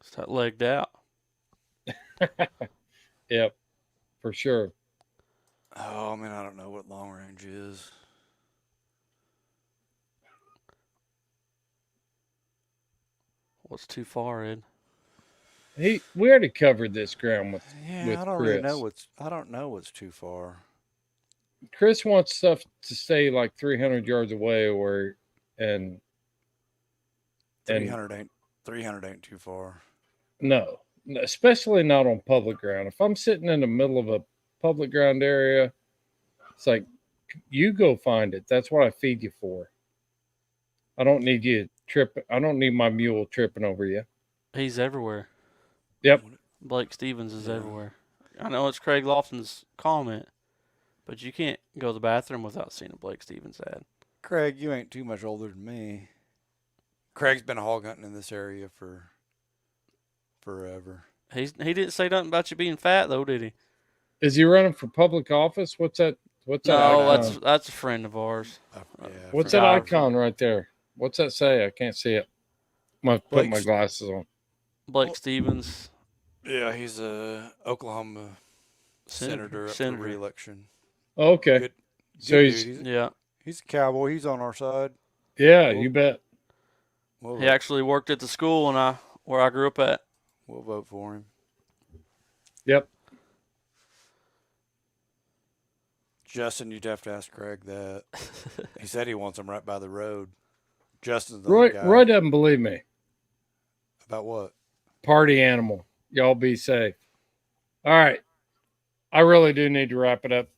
Start legged out. Yep, for sure. Oh, I don't know what long range is. What's too far, Ed? We already covered this ground with Yeah, I don't really know Chris. I don't know what's too far. Chris wants stuff to stay like 300 yards away, or and 300 ain't too far. no, especially not on public ground. If I'm sitting in the middle of a public ground area, it's like you go find it. That's what I feed you for. I don't need you tripping. I don't need my mule tripping over you. He's everywhere. Yep. Blake Stevens is Yeah. everywhere. I know it's Craig Lofton's comment, but you can't go to the bathroom without seeing a Blake Stevens ad. Craig, you ain't too much older than me. Craig's been hog hunting in this area for forever. He didn't say nothing about you being fat though, did he? Is he running for public office? What's that? What's that No, icon? that's a friend of ours. Yeah, What's for- that guy- icon right there? What's that say? I can't see it. I'm gonna put my Blake's- glasses on. Blake Well- Stevens, Yeah, he's a Oklahoma senator up for re-election. Okay. Good- So Good he's dude. Yeah, He's a cowboy. He's on our side. yeah, Well- you bet. We'll he vote, actually worked at the school where I grew up at. we'll vote for him. Yep. Justin, you'd have to ask Craig that. He said he wants him right by the road. Justin's the Roy only guy. Roy doesn't believe me. About what? Party animal. Y'all be safe. All right. I really do need to wrap it up.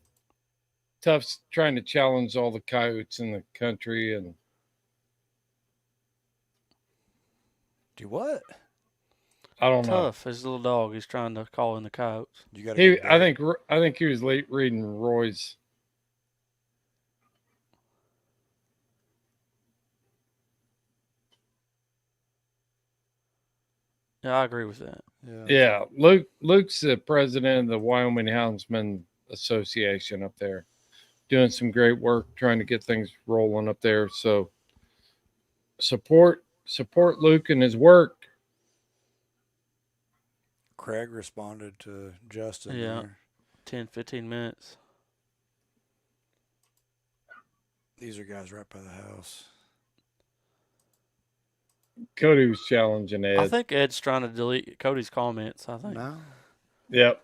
Tough's trying to challenge all the coyotes in the country, and Do what? I don't know. Tough, his little dog. He's trying to call in the coyotes. You got He, I think he was reading Roy's. Yeah, I agree with that. Yeah, Luke's the president of the Wyoming Houndsman Association up there, doing some great work trying to get things rolling up there. So support Luke and his work. Craig responded to Justin. Yeah. There. 10, 15 minutes. These are guys right by the house. Cody was challenging Ed. I think Ed's trying to delete Cody's comments. I think. No, Yep.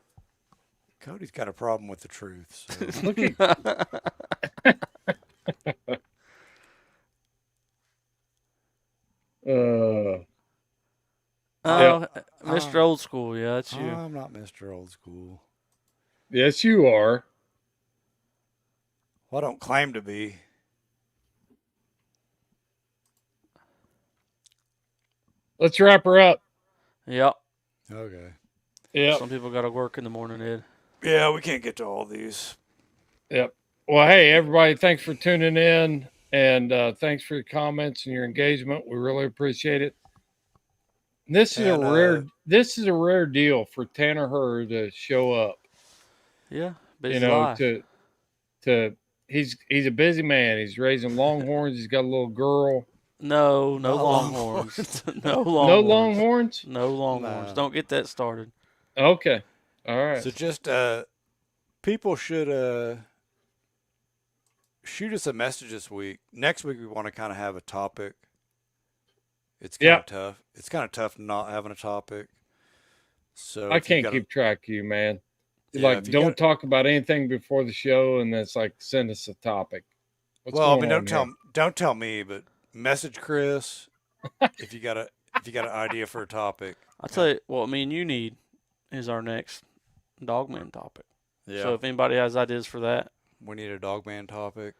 Cody's got a problem with the truth. So. Look at Oh, Mr. Old School. Yeah, that's you. I'm not Mr. Old School. yes, you are. Well, I don't claim to be. Let's wrap her up. Yep. Okay. Yep. Some people got to work in the morning, Ed. Yeah, we can't get to all these. Yep. Well, hey, everybody, thanks for tuning in, and thanks for your comments and your engagement. We really appreciate it. This is And, a rare deal for Tanner Hurd to show up. Yeah. Busy You know, life. he's a busy man. He's raising longhorns. He's got a little girl. No Not longhorns. No No longhorns. longhorns. No longhorns. No. Don't get that started. Okay. All right. So just people should shoot us a message this week. Next week we want to kind of have a topic. It's kind of tough. It's kind of tough not having a topic. So I if you can't got a- keep track of you, man. Yeah, Like, if you don't got- talk about anything before the show, and then it's like, send us a topic. What's Well, I going mean, on here? don't tell me, but message Chris if you got an idea for a topic. I'll tell you what me and you need is our next Dogman topic. Yeah, So if anybody has ideas for that, we need a Dogman topic.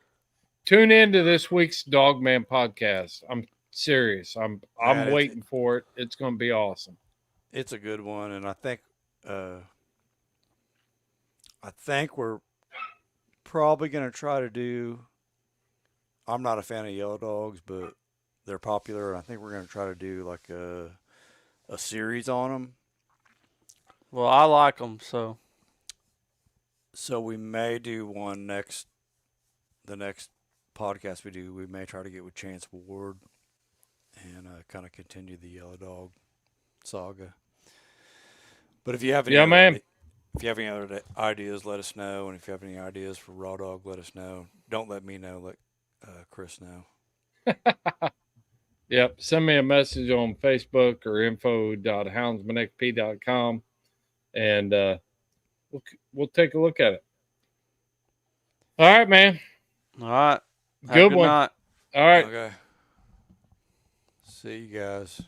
Tune in to this week's Dogman podcast. I'm serious. I'm Man, waiting for it. It's going to be awesome. It's a good one, and I think we're probably going to try to do. I'm not a fan of yellow dogs, but they're popular, and I think we're going to try to do like a series on them. well, I like them. So So we may do one the next podcast we do. We may try to get with Chance Ward and kind of continue the yellow dog saga. But if you have any Yeah, other man. If you have any other ideas, let us know. And if you have any ideas for Raw Dog, let us know. Don't let me know. Let Chris know. Yep. Send me a message on Facebook or info.houndsmanxp.com, and we'll take a look at it. All right, man. All right. Have a Good good one. night. All right. Okay. See you guys.